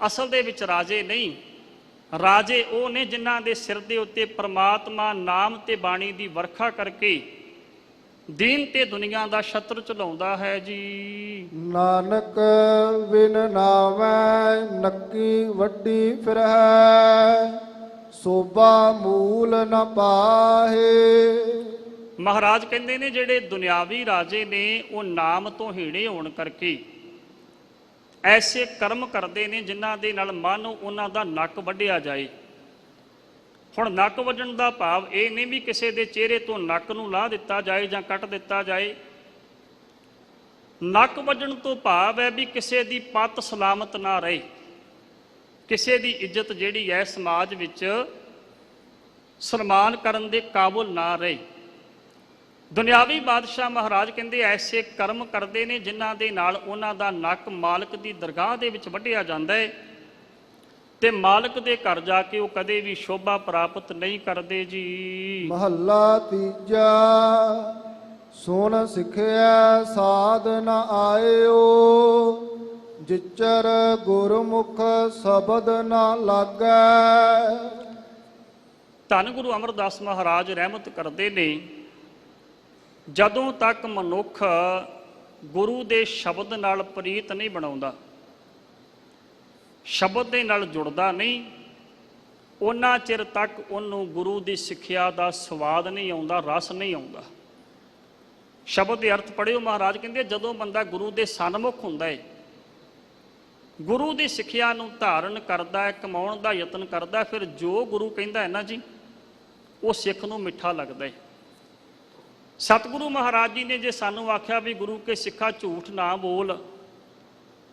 ਅਸਲ ਦੇ ਵਿੱਚ ਰਾਜੇ ਨਹੀਂ, ਰਾਜੇ ਉਹ ਨੇ ਜਿਨ੍ਹਾਂ ਦੇ ਸਿਰ ਦੇ ਉੱਤੇ ਪ੍ਰਮਾਤਮਾ ਨਾਮ ਤੇ ਬਾਣੀ ਦੀ ਵਰਖਾ ਕਰਕੇ ਦੀਨ ਤੇ ਦੁਨੀਆ ਦਾ ਛਤਰ ਚਲਾਉਂਦਾ ਹੈ ਜੀ। ਨਾਨਕ ਬਿਨ ਨਾਵੈ ਨੱਕੀ ਵੱਡੀ ਫਿਰਹਿ, ਸੋਭਾ ਮੂਲ ਨ ਪਾਹੇ। ਮਹਾਰਾਜ ਕਹਿੰਦੇ ਨੇ, ਜਿਹੜੇ ਦੁਨਿਆਵੀ ਰਾਜੇ ਨੇ ਉਹ ਨਾਮ ਤੋਂ ਹੀਣੇ ਹੋਣ ਕਰਕੇ ਐਸੇ ਕਰਮ ਕਰਦੇ ਨੇ ਜਿਨ੍ਹਾਂ ਦੇ ਨਾਲ ਮਨ ਉਹਨਾਂ ਦਾ ਨੱਕ ਵੱਢਿਆ ਜਾਏ। ਹੁਣ ਨੱਕ ਵੱਢਣ ਦਾ ਭਾਵ ਇਹ ਨਹੀਂ ਵੀ ਕਿਸੇ ਦੇ ਚਿਹਰੇ ਤੋਂ ਨੱਕ ਨੂੰ ਲਾਹ ਦਿੱਤਾ ਜਾਏ ਜਾਂ ਕੱਟ ਦਿੱਤਾ ਜਾਏ। ਨੱਕ ਵੱਢਣ ਤੋਂ ਭਾਵ ਹੈ ਵੀ ਕਿਸੇ ਦੀ ਪੱਤ ਸਲਾਮਤ ਨਾ ਰਹੇ, ਕਿਸੇ ਦੀ ਇੱਜ਼ਤ ਜਿਹੜੀ ਹੈ ਸਮਾਜ ਵਿੱਚ ਸਨਮਾਨ ਕਰਨ ਦੇ ਕਾਬਿਲ ਨਾ ਰਹੇ। ਦੁਨਿਆਵੀ ਬਾਦਸ਼ਾਹ ਮਹਾਰਾਜ ਕਹਿੰਦੇ ਐਸੇ ਕਰਮ ਕਰਦੇ ਨੇ ਜਿਨ੍ਹਾਂ ਦੇ ਨਾਲ ਉਹਨਾਂ ਦਾ ਨੱਕ ਮਾਲਕ ਦੀ ਦਰਗਾਹ ਦੇ ਵਿੱਚ ਵੱਢਿਆ ਜਾਂਦਾ ਹੈ ਤੇ ਮਾਲਕ ਦੇ ਘਰ ਜਾ ਕੇ ਉਹ ਕਦੇ ਵੀ ਸ਼ੋਭਾ ਪ੍ਰਾਪਤ ਨਹੀਂ ਕਰਦੇ ਜੀ। ਮਹੱਲਾ ਤੀਜਾ। ਸੁਣ ਸਿੱਖਿਆ ਸਾਧ ਨ ਆਇਓ, ਜਿਚਰ ਗੁਰਮੁਖ ਸ਼ਬਦ ਨ ਲਾਗੈ। ਧੰਨ ਗੁਰੂ ਅਮਰਦਾਸ ਮਹਾਰਾਜ ਰਹਿਮਤ ਕਰਦੇ ਨੇ, ਜਦੋਂ ਤੱਕ ਮਨੁੱਖ ਗੁਰੂ ਦੇ ਸ਼ਬਦ ਨਾਲ ਪ੍ਰੀਤ ਨਹੀਂ ਬਣਾਉਂਦਾ, ਸ਼ਬਦ ਦੇ ਨਾਲ ਜੁੜਦਾ ਨਹੀਂ, ਉਹਨਾਂ ਚਿਰ ਤੱਕ ਉਹਨੂੰ ਗੁਰੂ ਦੀ ਸਿੱਖਿਆ ਦਾ ਸਵਾਦ ਨਹੀਂ ਆਉਂਦਾ, ਰਸ ਨਹੀਂ ਆਉਂਦਾ। ਸ਼ਬਦ ਦੇ ਅਰਥ ਪੜ੍ਹਿਓ। ਮਹਾਰਾਜ ਕਹਿੰਦੇ, ਜਦੋਂ ਬੰਦਾ ਗੁਰੂ ਦੇ ਸਨਮੁਖ ਹੁੰਦਾ ਹੈ, ਗੁਰੂ ਦੀ ਸਿੱਖਿਆ ਨੂੰ ਧਾਰਨ ਕਰਦਾ ਹੈ, ਕਮਾਉਣ ਦਾ ਯਤਨ ਕਰਦਾ, ਫਿਰ ਜੋ ਗੁਰੂ ਕਹਿੰਦਾ ਹੈ ਨਾ ਜੀ, ਉਹ ਸਿੱਖ ਨੂੰ ਮਿੱਠਾ ਲੱਗਦਾ ਹੈ। ਸਤਿਗੁਰੂ ਮਹਾਰਾਜ ਜੀ ਨੇ ਜੇ ਸਾਨੂੰ ਆਖਿਆ ਵੀ ਗੁਰੂ ਕੇ ਸਿੱਖਾ ਝੂਠ ਨਾ ਬੋਲ,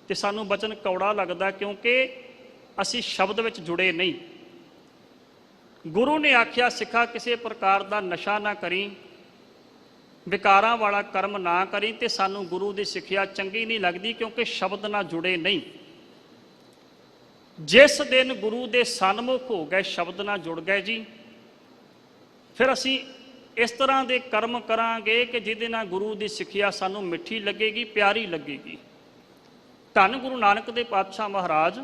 ਤੇ ਸਾਨੂੰ ਬਚਨ ਕੌੜਾ ਲੱਗਦਾ, ਕਿਉਂਕਿ ਅਸੀਂ ਸ਼ਬਦ ਵਿੱਚ ਜੁੜੇ ਨਹੀਂ। ਗੁਰੂ ਨੇ ਆਖਿਆ ਸਿੱਖਾ ਕਿਸੇ ਪ੍ਰਕਾਰ ਦਾ ਨਸ਼ਾ ਨਾ ਕਰੀ, ਵਿਕਾਰਾਂ ਵਾਲਾ ਕਰਮ ਨਾ ਕਰੀ, ਤੇ ਸਾਨੂੰ ਗੁਰੂ ਦੀ ਸਿੱਖਿਆ ਚੰਗੀ ਨਹੀਂ ਲੱਗਦੀ ਕਿਉਂਕਿ ਸ਼ਬਦ ਨਾਲ ਜੁੜੇ ਨਹੀਂ। ਜਿਸ ਦਿਨ ਗੁਰੂ ਦੇ ਸਨਮੁਖ ਹੋ ਗਏ, ਸ਼ਬਦ ਨਾਲ ਜੁੜ ਗਏ ਜੀ, ਫਿਰ ਅਸੀਂ ਇਸ ਤਰ੍ਹਾਂ ਦੇ ਕਰਮ ਕਰਾਂਗੇ ਕਿ ਜਿਹਦੇ ਨਾਲ ਗੁਰੂ ਦੀ ਸਿੱਖਿਆ ਸਾਨੂੰ ਮਿੱਠੀ ਲੱਗੇਗੀ, ਪਿਆਰੀ ਲੱਗੇਗੀ। ਧੰਨ ਗੁਰੂ ਨਾਨਕ ਦੇ ਪਾਤਸ਼ਾਹ ਮਹਾਰਾਜ,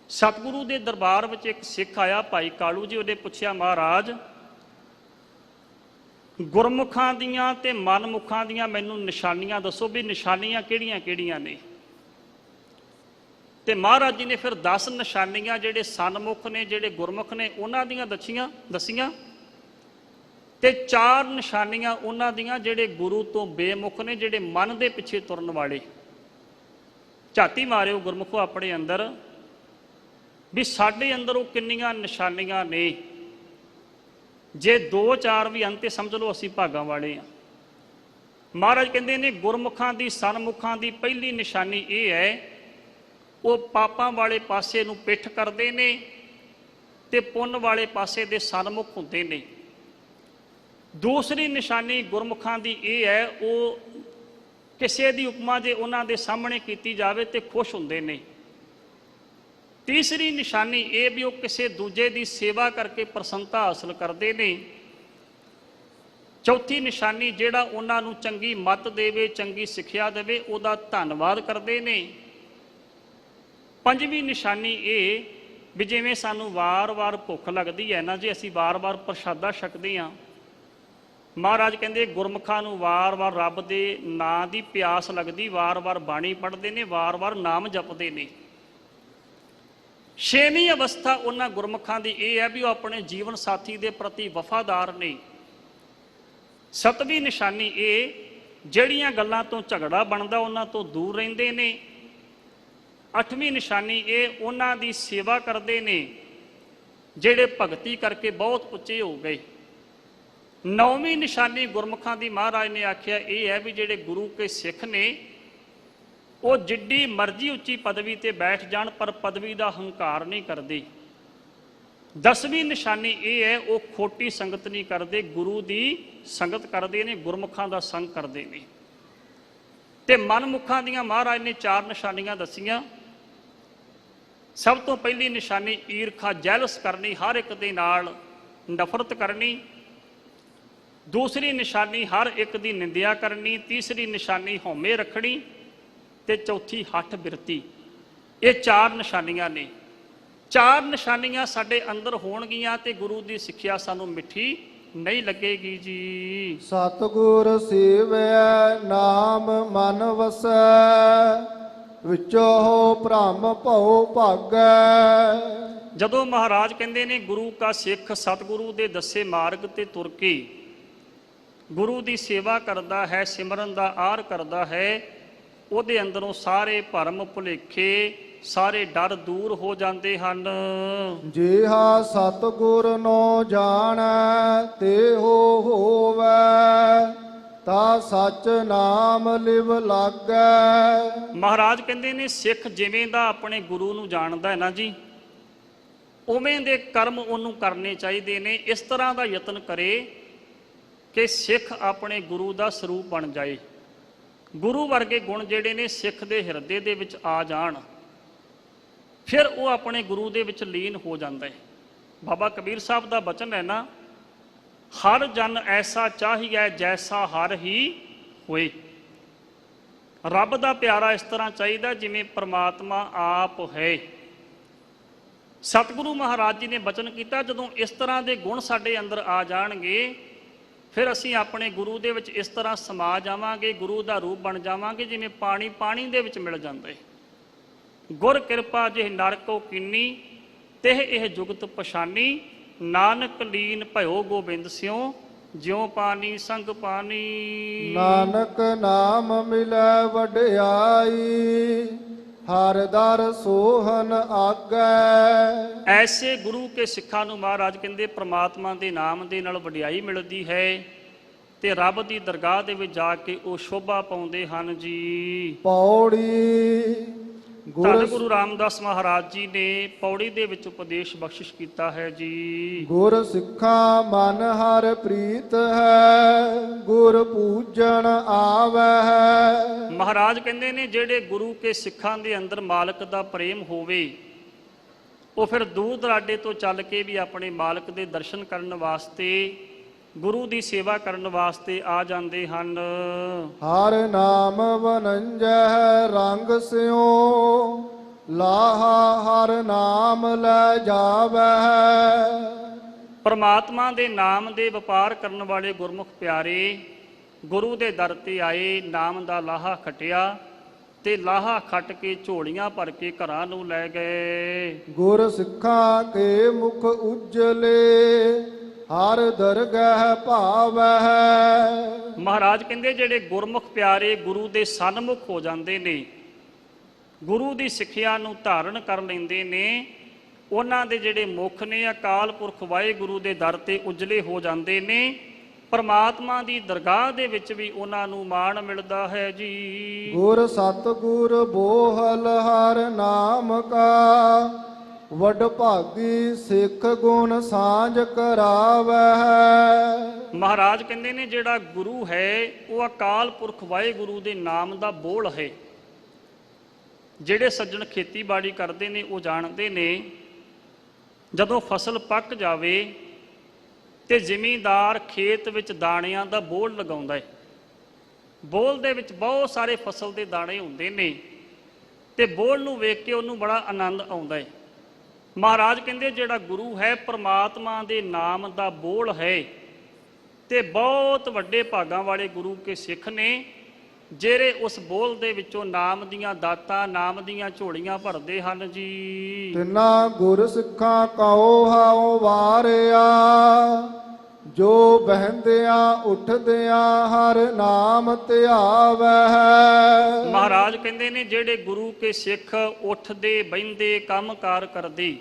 ਸਤਿਗੁਰੂ ਦੇ ਦਰਬਾਰ ਵਿੱਚ ਇੱਕ ਸਿੱਖ ਆਇਆ, ਭਾਈ ਕਾਲੂ ਜੀ। ਉਹਨੇ ਪੁੱਛਿਆ, ਮਹਾਰਾਜ ਗੁਰਮੁਖਾਂ ਦੀਆਂ ਤੇ ਮਨਮੁਖਾਂ ਦੀਆਂ ਮੈਨੂੰ ਨਿਸ਼ਾਨੀਆਂ ਦੱਸੋ ਵੀ ਨਿਸ਼ਾਨੀਆਂ ਕਿਹੜੀਆਂ ਕਿਹੜੀਆਂ ਨੇ। ਤੇ ਮਹਾਰਾਜ ਜੀ ਨੇ ਫਿਰ 10 ਨਿਸ਼ਾਨੀਆਂ ਜਿਹੜੇ ਸਨਮੁਖ ਨੇ, ਜਿਹੜੇ ਗੁਰਮੁਖ ਨੇ, ਉਹਨਾਂ ਦੀਆਂ ਦਸੀਆਂ ਤੇ 4 ਨਿਸ਼ਾਨੀਆਂ ਉਹਨਾਂ ਦੀਆਂ ਜਿਹੜੇ ਗੁਰੂ ਤੋਂ ਬੇਮੁਖ ਨੇ, ਜਿਹੜੇ ਮਨ ਦੇ ਪਿੱਛੇ ਤੁਰਨ ਵਾਲੇ। ਝਾਤੀ ਮਾਰਿਓ ਗੁਰਮੁਖੋ ਆਪਣੇ ਅੰਦਰ ਵੀ ਸਾਡੇ ਅੰਦਰ ਉਹ ਕਿੰਨੀਆਂ ਨਿਸ਼ਾਨੀਆਂ ਨੇ। ਜੇ 2-4 ਵੀ ਹਨ ਤੇ ਸਮਝ ਲਓ ਅਸੀਂ ਭਾਗਾਂ ਵਾਲੇ ਹਾਂ। ਮਹਾਰਾਜ ਕਹਿੰਦੇ ਨੇ, ਗੁਰਮੁਖਾਂ ਦੀ ਸਨਮੁਖਾਂ ਦੀ ਪਹਿਲੀ ਨਿਸ਼ਾਨੀ ਇਹ ਹੈ, ਉਹ ਪਾਪਾਂ ਵਾਲੇ ਪਾਸੇ ਨੂੰ ਪਿੱਠ ਕਰਦੇ ਨੇ ਤੇ ਪੁੰਨ ਵਾਲੇ ਪਾਸੇ ਦੇ ਸਨਮੁਖ ਹੁੰਦੇ ਨੇ। ਦੂਸਰੀ ਨਿਸ਼ਾਨੀ ਗੁਰਮੁਖਾਂ ਦੀ ਇਹ ਹੈ, ਉਹ ਕਿਸੇ ਦੀ ਉਪਮਾ ਜੇ ਉਹਨਾਂ ਦੇ ਸਾਹਮਣੇ ਕੀਤੀ ਜਾਵੇ ਤੇ ਖੁਸ਼ ਹੁੰਦੇ ਨੇ। ਤੀਸਰੀ ਨਿਸ਼ਾਨੀ ਇਹ ਵੀ ਉਹ ਕਿਸੇ ਦੂਜੇ ਦੀ ਸੇਵਾ ਕਰਕੇ ਪ੍ਰਸੰਨਤਾ ਹਾਸਲ ਕਰਦੇ ਨੇ। ਚੌਥੀ ਨਿਸ਼ਾਨੀ ਜਿਹੜਾ ਉਹਨਾਂ ਨੂੰ ਚੰਗੀ ਮੱਤ ਦੇਵੇ, ਚੰਗੀ ਸਿੱਖਿਆ ਦੇਵੇ, ਉਹਦਾ ਧੰਨਵਾਦ ਕਰਦੇ ਨੇ। ਪੰਜਵੀਂ ਨਿਸ਼ਾਨੀ ਇਹ ਵੀ ਜਿਵੇਂ ਸਾਨੂੰ ਵਾਰ-ਵਾਰ ਭੁੱਖ ਲੱਗਦੀ ਹੈ ਨਾ, ਜੇ ਅਸੀਂ ਵਾਰ-ਵਾਰ ਪ੍ਰਸ਼ਾਦਾ ਛਕਦੇ ਹਾਂ, ਮਹਾਰਾਜ ਕਹਿੰਦੇ ਗੁਰਮੁਖਾਂ ਨੂੰ ਵਾਰ-ਵਾਰ ਰੱਬ ਦੇ ਨਾਂ ਦੀ ਪਿਆਸ ਲੱਗਦੀ, ਵਾਰ-ਵਾਰ ਬਾਣੀ ਪੜ੍ਹਦੇ ਨੇ, ਵਾਰ-ਵਾਰ ਨਾਮ ਜਪਦੇ ਨੇ। ਛੇਵੀਂ ਅਵਸਥਾ ਉਹਨਾਂ ਗੁਰਮੁਖਾਂ ਦੀ ਇਹ ਹੈ ਵੀ ਉਹ ਆਪਣੇ ਜੀਵਨ ਸਾਥੀ ਦੇ ਪ੍ਰਤੀ ਵਫਾਦਾਰ ਨੇ। ਸੱਤਵੀਂ ਨਿਸ਼ਾਨੀ ਇਹ ਜਿਹੜੀਆਂ ਗੱਲਾਂ ਤੋਂ ਝਗੜਾ ਬਣਦਾ ਉਹਨਾਂ ਤੋਂ ਦੂਰ ਰਹਿੰਦੇ ਨੇ। ਅੱਠਵੀਂ ਨਿਸ਼ਾਨੀ ਇਹ ਉਹਨਾਂ ਦੀ ਸੇਵਾ ਕਰਦੇ ਨੇ ਜਿਹੜੇ ਭਗਤੀ ਕਰਕੇ ਬਹੁਤ ਉੱਚੇ ਹੋ ਗਏ। ਨੌਵੀਂ ਨਿਸ਼ਾਨੀ ਗੁਰਮੁਖਾਂ ਦੀ ਮਹਾਰਾਜ ਨੇ ਆਖਿਆ ਇਹ ਹੈ ਵੀ ਜਿਹੜੇ ਗੁਰੂ ਕੇ ਸਿੱਖ ਨੇ ਉਹ ਜਿੱਡੀ ਮਰਜ਼ੀ ਉੱਚੀ ਪਦਵੀ ਤੇ ਬੈਠ ਜਾਣ ਪਰ ਪਦਵੀ ਦਾ ਹੰਕਾਰ ਨਹੀਂ ਕਰਦੇ। ਦਸਵੀਂ ਨਿਸ਼ਾਨੀ ਇਹ ਹੈ ਉਹ ਖੋਟੀ ਸੰਗਤ ਨਹੀਂ ਕਰਦੇ, ਗੁਰੂ ਦੀ ਸੰਗਤ ਕਰਦੇ ਨੇ, ਗੁਰਮੁਖਾਂ ਦਾ ਸੰਗ ਕਰਦੇ ਨੇ। ਤੇ ਮਨਮੁਖਾਂ ਦੀਆਂ ਮਹਾਰਾਜ ਨੇ 4 ਨਿਸ਼ਾਨੀਆਂ ਦੱਸੀਆਂ। ਸਭ ਤੋਂ ਪਹਿਲੀ ਨਿਸ਼ਾਨੀ ਈਰਖਾ, ਜੈਲਸ ਕਰਨੀ, ਹਰ ਇੱਕ ਦੇ ਨਾਲ ਨਫ਼ਰਤ ਕਰਨੀ। ਦੂਸਰੀ ਨਿਸ਼ਾਨੀ ਹਰ ਇੱਕ ਦੀ ਨਿੰਦਿਆ ਕਰਨੀ। ਤੀਸਰੀ ਨਿਸ਼ਾਨੀ ਹਉਮੈ ਰੱਖਣੀ ਤੇ ਚੌਥੀ ਹੱਠ ਬਿਰਤੀ। ਇਹ 4 ਨਿਸ਼ਾਨੀਆਂ ਨੇ। 4 ਨਿਸ਼ਾਨੀਆਂ ਸਾਡੇ ਅੰਦਰ ਹੋਣਗੀਆਂ ਤੇ ਗੁਰੂ ਦੀ ਸਿੱਖਿਆ ਸਾਨੂੰ ਮਿੱਠੀ ਨਹੀਂ ਲੱਗੇਗੀ ਜੀ। ਸਤਿਗੁਰ ਸੇਵਿਆ ਨਾਮ ਮਨ ਵਸੈ, ਵਿੱਚੋ ਭ੍ਰਮ ਭਉ ਭਾਗੈ। ਜਦੋਂ ਮਹਾਰਾਜ ਕਹਿੰਦੇ ਨੇ ਗੁਰੂ ਕਾ ਸਿੱਖ ਸਤਿਗੁਰੂ ਦੇ ਦੱਸੇ ਮਾਰਗ ਤੇ ਤੁਰ ਕੇ ਗੁਰੂ ਦੀ ਸੇਵਾ ਕਰਦਾ ਹੈ, ਸਿਮਰਨ ਦਾ ਆਰ ਕਰਦਾ ਹੈ, ਉਹਦੇ ਅੰਦਰੋਂ ਸਾਰੇ ਭਰਮ ਭੁਲੇਖੇ, ਸਾਰੇ ਡਰ ਦੂਰ ਹੋ ਜਾਂਦੇ ਹਨ। ਜਿਹਾ ਸਤਿਗੁਰ ਨੋ ਜਾਣੈ ਤੇਹੋ ਹੋਵੈ, ਤਾ ਸਚ ਨਾਮ ਲਿਵ ਲਾਗੈ। ਮਹਾਰਾਜ ਕਹਿੰਦੇ ਨੇ ਸਿੱਖ ਜਿਵੇਂ ਦਾ ਆਪਣੇ ਗੁਰੂ ਨੂੰ ਜਾਣਦਾ ਹੈ ਨਾ ਜੀ, ਉਵੇਂ ਦੇ ਕਰਮ ਉਹਨੂੰ ਕਰਨੇ ਚਾਹੀਦੇ ਨੇ। ਇਸ ਤਰ੍ਹਾਂ ਦਾ ਯਤਨ ਕਰੇ ਕਿ ਸਿੱਖ ਆਪਣੇ ਗੁਰੂ ਦਾ ਸਰੂਪ ਬਣ ਜਾਏ। ਗੁਰੂ ਵਰਗੇ ਗੁਣ ਜਿਹੜੇ ਨੇ ਸਿੱਖ ਦੇ ਹਿਰਦੇ ਦੇ ਵਿੱਚ ਆ ਜਾਣ, ਫਿਰ ਉਹ ਆਪਣੇ ਗੁਰੂ ਦੇ ਵਿੱਚ ਲੀਨ ਹੋ ਜਾਂਦਾ ਹੈ। ਬਾਬਾ ਕਬੀਰ ਸਾਹਿਬ ਦਾ ਬਚਨ ਹੈ ਨਾ, ਹਰ ਜਨ ਐਸਾ ਚਾਹੀਏ ਜੈਸਾ ਹਰ ਹੀ ਹੋਏ। ਰੱਬ ਦਾ ਪਿਆਰਾ ਇਸ ਤਰ੍ਹਾਂ ਚਾਹੀਦਾ ਜਿਵੇਂ ਪ੍ਰਮਾਤਮਾ ਆਪ ਹੈ। ਸਤਿਗੁਰੂ ਮਹਾਰਾਜ ਜੀ ਨੇ ਬਚਨ ਕੀਤਾ ਜਦੋਂ ਇਸ ਤਰ੍ਹਾਂ ਦੇ ਗੁਣ ਸਾਡੇ ਅੰਦਰ ਆ ਜਾਣਗੇ, ਫਿਰ ਅਸੀਂ ਆਪਣੇ ਗੁਰੂ ਦੇ ਵਿੱਚ ਇਸ ਤਰ੍ਹਾਂ ਸਮਾ ਜਾਵਾਂਗੇ, ਗੁਰੂ ਦਾ ਰੂਪ ਬਣ ਜਾਵਾਂਗੇ ਜਿਵੇਂ ਪਾਣੀ ਪਾਣੀ ਦੇ ਵਿੱਚ ਮਿਲ ਜਾਂਦਾ ਹੈ। ਗੁਰ ਕਿਰਪਾ ਜਿਹ ਨਰ ਕੋ ਕੀਨੀ, ਤਿਹ ਇਹ ਜੁਗਤ ਪਛਾਨੀ। ਨਾਨਕ ਲੀਨ ਭਇਓ ਗੋਬਿੰਦ ਸਿਉ, ਜਿਉ ਪਾਣੀ ਸੰਗ ਪਾਣੀ। ਨਾਨਕ ਨਾਮ ਮਿਲੈ ਵਡਿਆਈ, ਹਰ ਦਰ ਸੋਹਨ ਆਗੈ। ਐਸੇ ਗੁਰੂ ਕੇ ਸਿੱਖਾਂ ਨੂੰ ਮਹਾਰਾਜ ਕਹਿੰਦੇ ਪ੍ਰਮਾਤਮਾ ਦੇ ਨਾਮ ਦੇ ਨਾਲ ਵਡਿਆਈ ਮਿਲਦੀ ਹੈ ਤੇ ਰੱਬ ਦੀ ਦਰਗਾਹ ਦੇ ਵਿੱਚ ਜਾ ਕੇ ਉਹ ਸ਼ੋਭਾ ਪਾਉਂਦੇ ਹਨ ਜੀ। ਪੌੜੀ ਧੰਨ ਗੁਰੂ ਰਾਮਦਾਸ ਮਹਾਰਾਜ ਜੀ ਨੇ ਪੌੜੀ ਦੇ ਵਿੱਚ ਉਪਦੇਸ਼ ਬਖਸ਼ਿਸ਼ ਕੀਤਾ ਹੈ ਜੀ। ਗੁਰ ਸਿੱਖਾਂ ਮਨ ਹਰ ਪ੍ਰੀਤ ਹੈ, ਗੁਰ ਪੂਜਣ ਆਵੈ। ਮਹਾਰਾਜ ਕਹਿੰਦੇ ਨੇ ਜਿਹੜੇ ਗੁਰੂ ਕੇ ਸਿੱਖਾਂ ਦੇ ਅੰਦਰ ਮਾਲਕ ਦਾ ਪ੍ਰੇਮ ਹੋਵੇ, ਉਹ ਫਿਰ ਦੂਰ ਦਰਾਡੇ ਤੋਂ ਚੱਲ ਕੇ ਵੀ ਆਪਣੇ ਮਾਲਕ ਦੇ ਦਰਸ਼ਨ ਕਰਨ ਵਾਸਤੇ, ਗੁਰੂ ਦੀ ਸੇਵਾ ਕਰਨ ਵਾਸਤੇ ਆ ਜਾਂਦੇ ਹਨ। ਹਰ ਨਾਮ ਵਨੰਜੈ ਰੰਗ ਸਿਉ, ਲਾਹਾ ਹਰ ਨਾਮ ਲੈ ਜਾਵੈ। ਪਰਮਾਤਮਾ ਦੇ ਨਾਮ ਦੇ ਵਪਾਰ ਕਰਨ ਵਾਲੇ ਗੁਰਮੁਖ ਪਿਆਰੇ ਗੁਰੂ ਦੇ ਦਰ ਤੇ ਆਏ, ਨਾਮ ਦਾ ਲਾਹਾ ਖਟਿਆ ਤੇ ਲਾਹਾ ਖੱਟ ਕੇ ਝੋਲੀਆਂ ਭਰ ਕੇ ਘਰਾਂ ਨੂੰ ਲੈ ਗਏ। ਗੁਰ ਸਿੱਖਾਂ ਕੇ ਮੁਖ ਉਜਲੇ, ਹਰ ਦਰਗਾਹ ਭਾਵੈ। ਮਹਾਰਾਜ ਕਹਿੰਦੇ ਜਿਹੜੇ ਗੁਰਮੁਖ ਪਿਆਰੇ ਗੁਰੂ ਦੇ ਸਨਮੁਖ ਹੋ ਜਾਂਦੇ ਨੇ, ਗੁਰੂ ਦੀ ਸਿੱਖਿਆ ਨੂੰ ਧਾਰਨ ਕਰ ਲੈਂਦੇ ਨੇ, ਉਹਨਾਂ ਦੇ ਜਿਹੜੇ ਮੁਖ ਨੇ ਅਕਾਲ ਪੁਰਖ ਵਾਹਿਗੁਰੂ ਦੇ ਦਰ ਤੇ ਉਜਲੇ ਹੋ ਜਾਂਦੇ ਨੇ। ਪਰਮਾਤਮਾ ਦੀ ਦਰਗਾਹ ਦੇ ਵਿੱਚ ਵੀ ਉਹਨਾਂ ਨੂੰ ਮਾਣ ਮਿਲਦਾ ਹੈ ਜੀ। ਗੁਰ ਸਤਿਗੁਰ ਬੋਹਲ ਹਰ ਨਾਮ ਕਾ, ਵਡ ਭਾਗੀ ਸਿੱਖ ਗੁਣ ਸਾਂਝ ਕਰਾਵੈ। ਮਹਾਰਾਜ ਕਹਿੰਦੇ ਨੇ ਜਿਹੜਾ ਗੁਰੂ ਹੈ ਉਹ ਅਕਾਲ ਪੁਰਖ ਵਾਹਿਗੁਰੂ ਦੇ ਨਾਮ ਦਾ ਬੋਲ ਹੈ। ਜਿਹੜੇ ਸੱਜਣ ਖੇਤੀਬਾੜੀ ਕਰਦੇ ਨੇ ਉਹ ਜਾਣਦੇ ਨੇ, ਜਦੋਂ ਫਸਲ ਪੱਕ ਜਾਵੇ ਤੇ ਜ਼ਿਮੀਂਦਾਰ ਖੇਤ ਵਿੱਚ ਦਾਣਿਆਂ ਦਾ ਬੋਲ ਲਗਾਉਂਦਾ ਹੈ। ਬੋਲ ਦੇ ਵਿੱਚ ਬਹੁਤ ਸਾਰੇ ਫਸਲ ਦੇ ਦਾਣੇ ਹੁੰਦੇ ਨੇ ਤੇ ਬੋਲ ਨੂੰ ਵੇਖ ਕੇ ਉਹਨੂੰ ਬੜਾ ਆਨੰਦ ਆਉਂਦਾ ਹੈ। ਮਹਾਰਾਜ ਕਹਿੰਦੇ ਜਿਹੜਾ ਗੁਰੂ ਹੈ ਪ੍ਰਮਾਤਮਾ ਦੇ ਨਾਮ ਦਾ ਬੋਲ ਹੈ ਤੇ ਬਹੁਤ ਵੱਡੇ ਭਾਗਾਂ ਵਾਲੇ ਗੁਰੂ ਕੇ ਸਿੱਖ ਨੇ ਜਿਹੜੇ ਉਸ ਬੋਲ ਦੇ ਵਿੱਚੋਂ ਨਾਮ ਦੀਆਂ ਦਾਤਾਂ, ਨਾਮ ਦੀਆਂ ਝੋਲੀਆਂ ਭਰਦੇ ਹਨ ਜੀ। ਤਿਨਾ ਗੁਰ ਸਿੱਖਾਂ ਕਉ ਹਾਉ ਵਾਰਿਆ, ਜੋ ਬਹਿੰਦਿਆਂ ਉੱਠਦਿਆਂ ਹਰ ਨਾਮ ਧਿਆਵੈ। ਮਹਾਰਾਜ ਕਹਿੰਦੇ ਨੇ ਜਿਹੜੇ ਗੁਰੂ ਕੇ ਸਿੱਖ ਉੱਠਦੇ ਬਹਿੰਦੇ ਕੰਮਕਾਰ ਕਰਦੇ,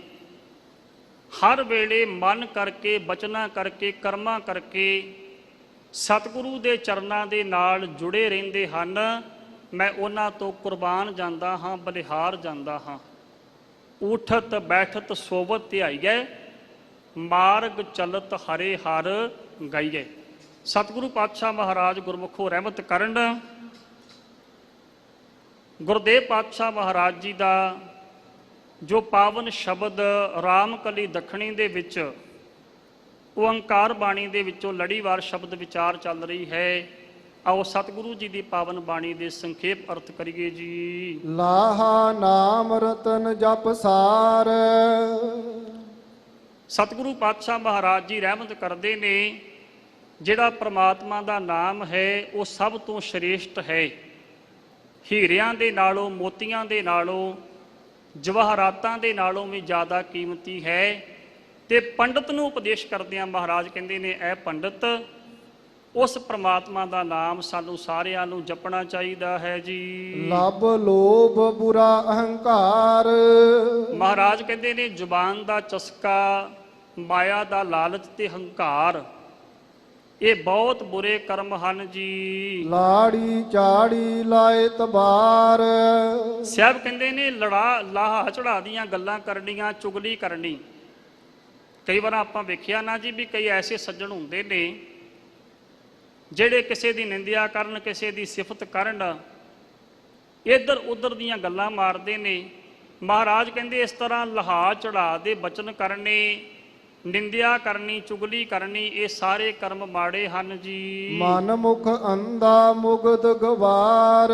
ਹਰ ਵੇਲੇ ਮਨ ਕਰਕੇ, ਬਚਨਾਂ ਕਰਕੇ, ਕਰਮਾਂ ਕਰਕੇ ਸਤਿਗੁਰੂ ਦੇ ਚਰਨਾਂ ਦੇ ਨਾਲ ਜੁੜੇ ਰਹਿੰਦੇ ਹਨ, ਮੈਂ ਉਹਨਾਂ ਤੋਂ ਕੁਰਬਾਨ ਜਾਂਦਾ ਹਾਂ, ਬਲਿਹਾਰ ਜਾਂਦਾ ਹਾਂ। ਉਠਤ ਬੈਠਤ ਸੋਵਤ ਧਿਆਈਐ, ਮਾਰਗ ਚਲਤ ਹਰੇ ਹਰ ਗਾਈਐ। ਸਤਿਗੁਰੂ ਪਾਤਸ਼ਾਹ ਮਹਾਰਾਜ ਗੁਰਮੁਖੋ ਰਹਿਮਤ ਕਰਨ। ਗੁਰਦੇਵ ਪਾਤਸ਼ਾਹ ਮਹਾਰਾਜ ਜੀ ਦਾ ਜੋ ਪਾਵਨ ਸ਼ਬਦ ਰਾਮਕਲੀ ਦੱਖਣੀ ਦੇ ਵਿੱਚ ਓੰਕਾਰ ਬਾਣੀ ਦੇ ਵਿੱਚੋਂ ਲੜੀਵਾਰ ਸ਼ਬਦ ਵਿਚਾਰ ਚੱਲ ਰਹੀ ਹੈ, ਆਓ ਸਤਿਗੁਰੂ ਜੀ ਦੀ ਪਾਵਨ ਬਾਣੀ ਦੇ ਸੰਖੇਪ ਅਰਥ ਕਰੀਏ ਜੀ। ਲਾਹਾ ਨਾਮ ਰਤਨ ਜਪ ਸਾਰ। ਸਤਿਗੁਰੂ ਪਾਤਸ਼ਾਹ ਮਹਾਰਾਜ ਜੀ ਰਹਿਮਤ ਕਰਦੇ ਨੇ ਜਿਹੜਾ ਪ੍ਰਮਾਤਮਾ ਦਾ ਨਾਮ ਹੈ ਉਹ ਸਭ ਤੋਂ ਸ਼੍ਰੇਸ਼ਟ ਹੈ। ਹੀਰਿਆਂ ਦੇ ਨਾਲੋਂ, ਮੋਤੀਆਂ ਦੇ ਨਾਲੋਂ, ਜਵਾਹਰਾਤਾਂ ਦੇ ਨਾਲੋਂ ਵੀ ਜ਼ਿਆਦਾ ਕੀਮਤੀ ਹੈ। ਤੇ ਪੰਡਤ ਨੂੰ ਉਪਦੇਸ਼ ਕਰਦਿਆਂ ਮਹਾਰਾਜ ਕਹਿੰਦੇ ਨੇ, ਐ ਪੰਡਤ, ਉਸ ਪ੍ਰਮਾਤਮਾ ਦਾ ਨਾਮ ਸਾਨੂੰ ਸਾਰਿਆਂ ਨੂੰ ਜਪਣਾ ਚਾਹੀਦਾ ਹੈ ਜੀ। ਲਬ ਲੋਭ ਬੁਰਾ ਅਹੰਕਾਰ। ਮਹਾਰਾਜ ਕਹਿੰਦੇ ਨੇ ਜ਼ੁਬਾਨ ਦਾ ਚਸਕਾ, ਮਾਇਆ ਦਾ ਲਾਲਚ ਤੇ ਹੰਕਾਰ, ਇਹ ਬਹੁਤ ਬੁਰੇ ਕਰਮ ਹਨ ਜੀ। ਲਾੜੀ ਚਾੜੀ ਲਾਏ ਤਬਾਰ। ਸਾਹਿਬ ਕਹਿੰਦੇ ਨੇ ਲਾਹਾ ਚੜਾ ਦੀਆਂ ਗੱਲਾਂ ਕਰਨੀਆਂ, ਚੁਗਲੀ ਕਰਨੀ। ਕਈ ਵਾਰ ਆਪਾਂ ਵੇਖਿਆ ਨਾ ਜੀ ਵੀ ਕਈ ਐਸੇ ਸੱਜਣ ਹੁੰਦੇ ਨੇ ਜਿਹੜੇ ਕਿਸੇ ਦੀ ਨਿੰਦਿਆ ਕਰਨ, ਕਿਸੇ ਦੀ ਸਿਫਤ ਕਰਨ, ਇੱਧਰ ਉੱਧਰ ਦੀਆਂ ਗੱਲਾਂ ਮਾਰਦੇ ਨੇ। ਮਹਾਰਾਜ ਕਹਿੰਦੇ ਇਸ ਤਰ੍ਹਾਂ ਲਹਾ ਚੜਾ ਦੇ ਬਚਨ ਕਰਨੇ, ਨਿੰਦਿਆ ਕਰਨੀ, ਚੁਗਲੀ ਕਰਨੀ, ਇਹ ਸਾਰੇ ਕਰਮ ਮਾੜੇ ਹਨ ਜੀ। ਮਨ ਮੁਖ ਅੰਧਾ ਮੁਗਧ ਗਵਾਰ।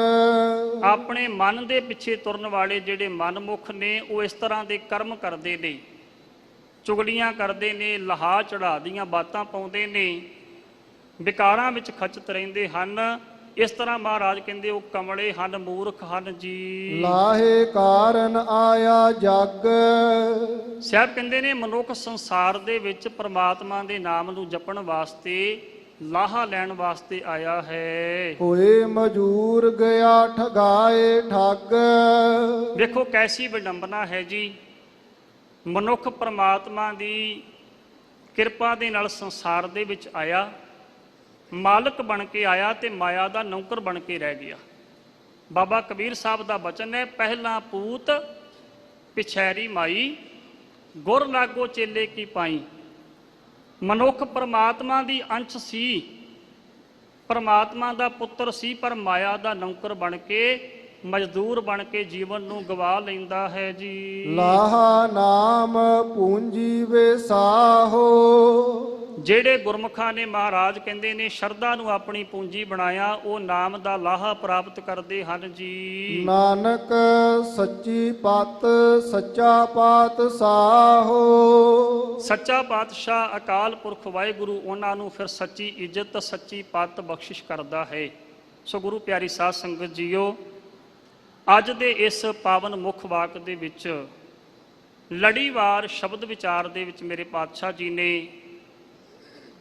ਆਪਣੇ ਮਨ ਦੇ ਪਿੱਛੇ ਤੁਰਨ ਵਾਲੇ ਜਿਹੜੇ ਮਨਮੁਖ ਨੇ ਉਹ ਇਸ ਤਰ੍ਹਾਂ ਦੇ ਕਰਮ ਕਰਦੇ ਨੇ, ਚੁਗਲੀਆਂ ਕਰਦੇ ਨੇ, ਲਹਾ ਚੜਾ ਦੀਆਂ ਬਾਤਾਂ ਪਾਉਂਦੇ ਨੇ, ਵਿਕਾਰਾਂ ਵਿੱਚ ਖਚਤ ਰਹਿੰਦੇ ਹਨ। ਇਸ ਤਰ੍ਹਾਂ ਮਹਾਰਾਜ ਕਹਿੰਦੇ ਉਹ ਕਮਲੇ ਹਨ, ਮੂਰਖ ਹਨ ਜੀ। ਲਾਹੇ ਕਾਰਨ ਆਇਆ ਜਗ। ਸਾਹਿਬ ਕਹਿੰਦੇ ਨੇ ਮਨੁੱਖ ਸੰਸਾਰ ਦੇ ਵਿੱਚ ਪ੍ਰਮਾਤਮਾ ਦੇ ਨਾਮ ਨੂੰ ਜਪਣ ਵਾਸਤੇ, ਲਾਹਾ ਲੈਣ ਵਾਸਤੇ ਆਇਆ ਹੈ। ਹੋਏ ਮਜੂਰ ਗਿਆ ਠਗਾਏ ਠੱਗ। ਵੇਖੋ ਕੈਸੀ ਵਿਡੰਬਨਾ ਹੈ ਜੀ। ਮਨੁੱਖ ਪ੍ਰਮਾਤਮਾ ਦੀ ਕਿਰਪਾ ਦੇ ਨਾਲ ਸੰਸਾਰ ਦੇ ਵਿੱਚ ਆਇਆ, ਮਾਲਕ ਬਣ ਕੇ ਆਇਆ ਤੇ ਮਾਇਆ ਦਾ ਨੌਕਰ ਬਣ ਕੇ ਰਹਿ ਗਿਆ। ਬਾਬਾ ਕਬੀਰ ਸਾਹਿਬ ਦਾ ਬਚਨ ਹੈ, ਪਹਿਲਾਂ ਪੂਤ ਪਿਛੈਰੀ ਮਾਈ, ਗੁਰ ਲਾਗੋ ਚੇਲੇ ਕੀ ਪਾਈ। ਮਨੁੱਖ ਪ੍ਰਮਾਤਮਾ ਦੀ ਅੰਸ਼ ਸੀ, ਪ੍ਰਮਾਤਮਾ ਦਾ ਪੁੱਤਰ ਸੀ, ਪਰ ਮਾਇਆ ਦਾ ਨੌਕਰ ਬਣ ਕੇ, ਮਜ਼ਦੂਰ ਬਣ ਕੇ ਜੀਵਨ ਨੂੰ ਗਵਾ ਲੈਂਦਾ ਹੈ ਜੀ। ਲਾਹਾ ਨਾਮ ਪੂੰਜੀ ਵਿਸਾਹੋ। ਜਿਹੜੇ ਗੁਰਮੁਖਾਂ ਨੇ ਮਹਾਰਾਜ ਕਹਿੰਦੇ ਨੇ ਸ਼ਰਧਾ ਨੂੰ ਆਪਣੀ ਪੂੰਜੀ ਬਣਾਇਆ, ਉਹ ਨਾਮ ਦਾ ਲਾਹਾ ਪ੍ਰਾਪਤ ਕਰਦੇ ਹਨ ਜੀ। ਨਾਨਕ ਸੱਚੀ ਪਤ ਸੱਚਾ ਪਾਤਸ਼ਾਹੋ। ਸੱਚਾ ਪਾਤਸ਼ਾਹ ਅਕਾਲ ਪੁਰਖ ਵਾਹਿਗੁਰੂ ਉਹਨਾਂ ਨੂੰ ਫਿਰ ਸੱਚੀ ਇੱਜ਼ਤ, ਸੱਚੀ ਪਤ ਬਖਸ਼ਿਸ਼ ਕਰਦਾ ਹੈ। ਸੋ ਗੁਰੂ ਪਿਆਰੀ ਸਾਧ ਸੰਗਤ ਜੀਓ, ਅੱਜ ਦੇ ਇਸ ਪਾਵਨ ਮੁੱਖ ਵਾਕ ਦੇ ਵਿੱਚ ਲੜੀਵਾਰ ਸ਼ਬਦ ਵਿਚਾਰ ਦੇ ਵਿੱਚ ਮੇਰੇ ਪਾਤਸ਼ਾਹ ਜੀ ਨੇ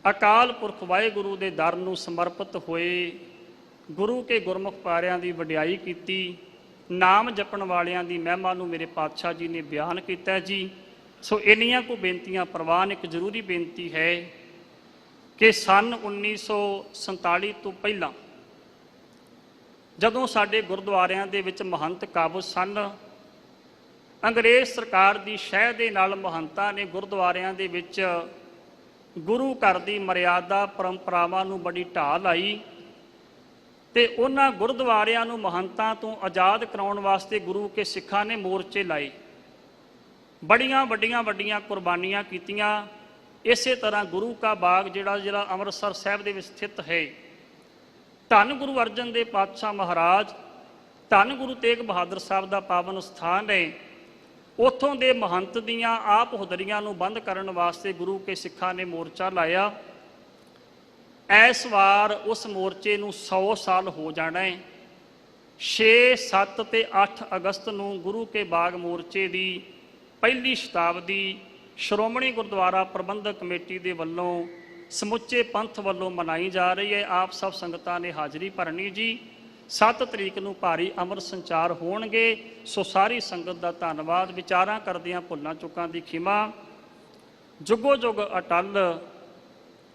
ਅਕਾਲ ਪੁਰਖ ਵਾਹਿਗੁਰੂ ਦੇ ਦਰ ਨੂੰ ਸਮਰਪਿਤ ਹੋਏ ਗੁਰੂ ਕੇ ਗੁਰਮੁਖ ਪਿਆਰਿਆਂ ਦੀ ਵਡਿਆਈ ਕੀਤੀ, ਨਾਮ ਜਪਣ ਵਾਲਿਆਂ ਦੀ ਮਹਿਮਾ ਨੂੰ ਮੇਰੇ ਪਾਤਸ਼ਾਹ ਜੀ ਨੇ ਬਿਆਨ ਕੀਤਾ ਜੀ। ਸੋ ਇੰਨੀਆਂ ਕੁ ਬੇਨਤੀਆਂ ਪ੍ਰਵਾਨ। ਇੱਕ ਜ਼ਰੂਰੀ ਬੇਨਤੀ ਹੈ ਕਿ ਸੰਨ 1947 ਤੋਂ ਪਹਿਲਾਂ ਜਦੋਂ ਸਾਡੇ ਗੁਰਦੁਆਰਿਆਂ ਦੇ ਵਿੱਚ ਮਹੰਤ ਕਾਬਜ਼ ਸਨ, ਅੰਗਰੇਜ਼ ਸਰਕਾਰ ਦੀ ਸ਼ਹਿ ਦੇ ਨਾਲ ਮਹੰਤਾਂ ਨੇ ਗੁਰਦੁਆਰਿਆਂ ਦੇ ਵਿੱਚ ਗੁਰੂ ਘਰ ਦੀ ਮਰਿਆਦਾ ਪਰੰਪਰਾਵਾਂ ਨੂੰ ਬੜੀ ਢਾਹ ਲਾਈ ਤੇ ਉਹਨਾਂ ਗੁਰਦੁਆਰਿਆਂ ਨੂੰ ਮਹੰਤਾਂ ਤੋਂ ਆਜ਼ਾਦ ਕਰਾਉਣ ਵਾਸਤੇ ਗੁਰੂ ਕੇ ਸਿੱਖਾਂ ਨੇ ਮੋਰਚੇ ਲਾਏ, ਬੜੀਆਂ ਵੱਡੀਆਂ ਕੁਰਬਾਨੀਆਂ ਕੀਤੀਆਂ। ਇਸੇ ਤਰ੍ਹਾਂ ਗੁਰੂ ਕਾ ਬਾਗ ਜਿਹੜਾ ਅੰਮ੍ਰਿਤਸਰ ਸਾਹਿਬ ਦੇ ਵਿੱਚ ਸਥਿਤ ਹੈ, ਧੰਨ ਗੁਰੂ ਅਰਜਨ ਦੇਵ ਪਾਤਸ਼ਾਹ ਮਹਾਰਾਜ, ਧੰਨ ਗੁਰੂ ਤੇਗ ਬਹਾਦਰ ਸਾਹਿਬ ਦਾ ਪਾਵਨ ਸਥਾਨ ਹੈ। ਉੱਥੋਂ ਦੇ ਮਹੰਤ ਦੀਆਂ ਆਪ ਹੁਦਰੀਆਂ ਨੂੰ ਬੰਦ ਕਰਨ ਵਾਸਤੇ ਗੁਰੂ ਕੇ ਸਿੱਖਾਂ ਨੇ ਮੋਰਚਾ ਲਾਇਆ। ਇਸ ਵਾਰ ਉਸ ਮੋਰਚੇ ਨੂੰ 100 ਸਾਲ ਹੋ ਜਾਣਾ ਹੈ। 6, 7 ਤੇ 8 ਅਗਸਤ ਨੂੰ ਗੁਰੂ ਕੇ ਬਾਗ ਮੋਰਚੇ ਦੀ ਪਹਿਲੀ ਸ਼ਤਾਬਦੀ ਸ਼੍ਰੋਮਣੀ ਗੁਰਦੁਆਰਾ ਪ੍ਰਬੰਧਕ ਕਮੇਟੀ ਦੇ ਵੱਲੋਂ ਸਮੁੱਚੇ ਪੰਥ ਵੱਲੋਂ ਮਨਾਈ ਜਾ ਰਹੀ ਹੈ। ਆਪ ਸਭ ਸੰਗਤਾਂ ਨੇ ਹਾਜ਼ਰੀ ਭਰਨੀ ਜੀ। 7 ਤਰੀਕ ਨੂੰ ਭਾਰੀ ਅੰਮ੍ਰਿਤ ਸੰਚਾਰ ਹੋਣਗੇ। ਸੋ ਸਾਰੀ ਸੰਗਤ ਦਾ ਧੰਨਵਾਦ। ਵਿਚਾਰਾਂ ਕਰਦਿਆਂ ਭੁੱਲਾਂ ਚੁੱਕਾਂ ਦੀ ਖਿਮਾ। ਜੁਗੋ ਜੁਗ ਅਟਲ।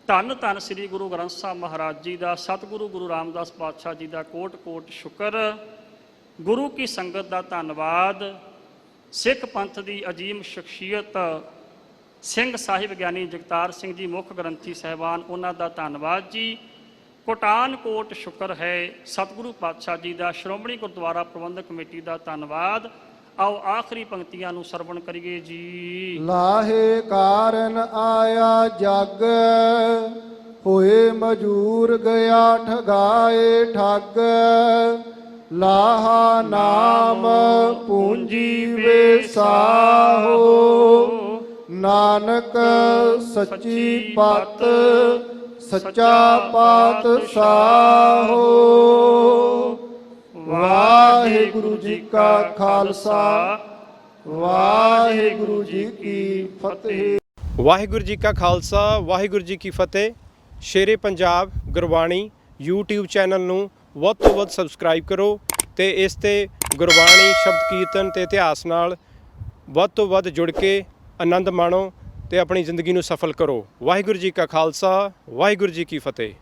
ਧੰਨ ਧੰਨ ਸ੍ਰੀ ਗੁਰੂ ਗ੍ਰੰਥ ਸਾਹਿਬ ਮਹਾਰਾਜ ਜੀ ਦਾ, ਸਤਿਗੁਰੂ ਗੁਰੂ ਰਾਮਦਾਸ ਪਾਤਸ਼ਾਹ ਜੀ ਦਾ ਕੋਟ ਕੋਟ ਸ਼ੁਕਰ। ਗੁਰੂ ਕੀ ਸੰਗਤ ਦਾ ਧੰਨਵਾਦ। ਸਿੱਖ ਪੰਥ ਦੀ ਅਜੀਮ ਸ਼ਖਸੀਅਤ ਸਿੰਘ ਸਾਹਿਬ ਗਿਆਨੀ ਜਗਤਾਰ ਸਿੰਘ ਜੀ ਮੁੱਖ ਗ੍ਰੰਥੀ ਸਾਹਿਬਾਨ, ਉਹਨਾਂ ਦਾ ਧੰਨਵਾਦ ਜੀ। ਕੋਟਾਨ ਕੋਟ ਸ਼ੁਕਰ ਹੈ ਸਤਿਗੁਰੂ ਪਾਤਸ਼ਾਹ ਜੀ ਦਾ, ਸ਼੍ਰੋਮਣੀ ਗੁਰਦੁਆਰਾ ਪ੍ਰਬੰਧਕ ਕਮੇਟੀ ਦਾ ਧੰਨਵਾਦ। ਆਓ ਆਖਰੀ ਪੰਕਤੀਆਂ ਨੂੰ ਸਰਵਣ ਕਰੀਏ ਜੀ। ਲਾਹੇ ਕਾਰਨ ਆਇਆ ਜਗ, ਹੋਏ ਮਜੂਰ ਗਿਆ ਠਗਾਏ ਠੱਗ। ਲਾਹਾ ਨਾਮ ਪੂੰਜੀ ਵੇਸਾਹੋ, ਨਾਨਕ ਸੱਚੀ ਪਤ ਸੱਚਾ ਪਾਤਸ਼ਾਹੋ। ਵਾਹਿਗੁਰੂ ਜੀ ਕਾ ਖਾਲਸਾ, ਵਾਹਿਗੁਰੂ ਜੀ ਕੀ ਫਤਿਹ। ਵਾਹਿਗੁਰੂ ਜੀ ਕਾ ਖਾਲਸਾ, ਵਾਹਿਗੁਰੂ ਜੀ ਕੀ ਫਤਿਹ। ਸ਼ੇਰੇ ਪੰਜਾਬ ਗੁਰਬਾਣੀ YouTube ਚੈਨਲ ਨੂੰ ਵੱਧ ਤੋਂ ਵੱਧ ਸਬਸਕ੍ਰਾਈਬ ਕਰੋ ਤੇ ਇਸ ਤੇ ਗੁਰਬਾਣੀ, ਸ਼ਬਦ ਕੀਰਤਨ ਤੇ ਇਤਿਹਾਸ ਨਾਲ ਵੱਧ ਤੋਂ ਵੱਧ ਜੁੜ ਕੇ ਆਨੰਦ ਮਾਣੋ ਤੇ ਆਪਣੀ ਜ਼ਿੰਦਗੀ ਨੂੰ ਸਫਲ ਕਰੋ। ਵਾਹਿਗੁਰੂ ਜੀ ਕਾ ਖਾਲਸਾ, ਵਾਹਿਗੁਰੂ ਜੀ ਕੀ ਫਤਿਹ।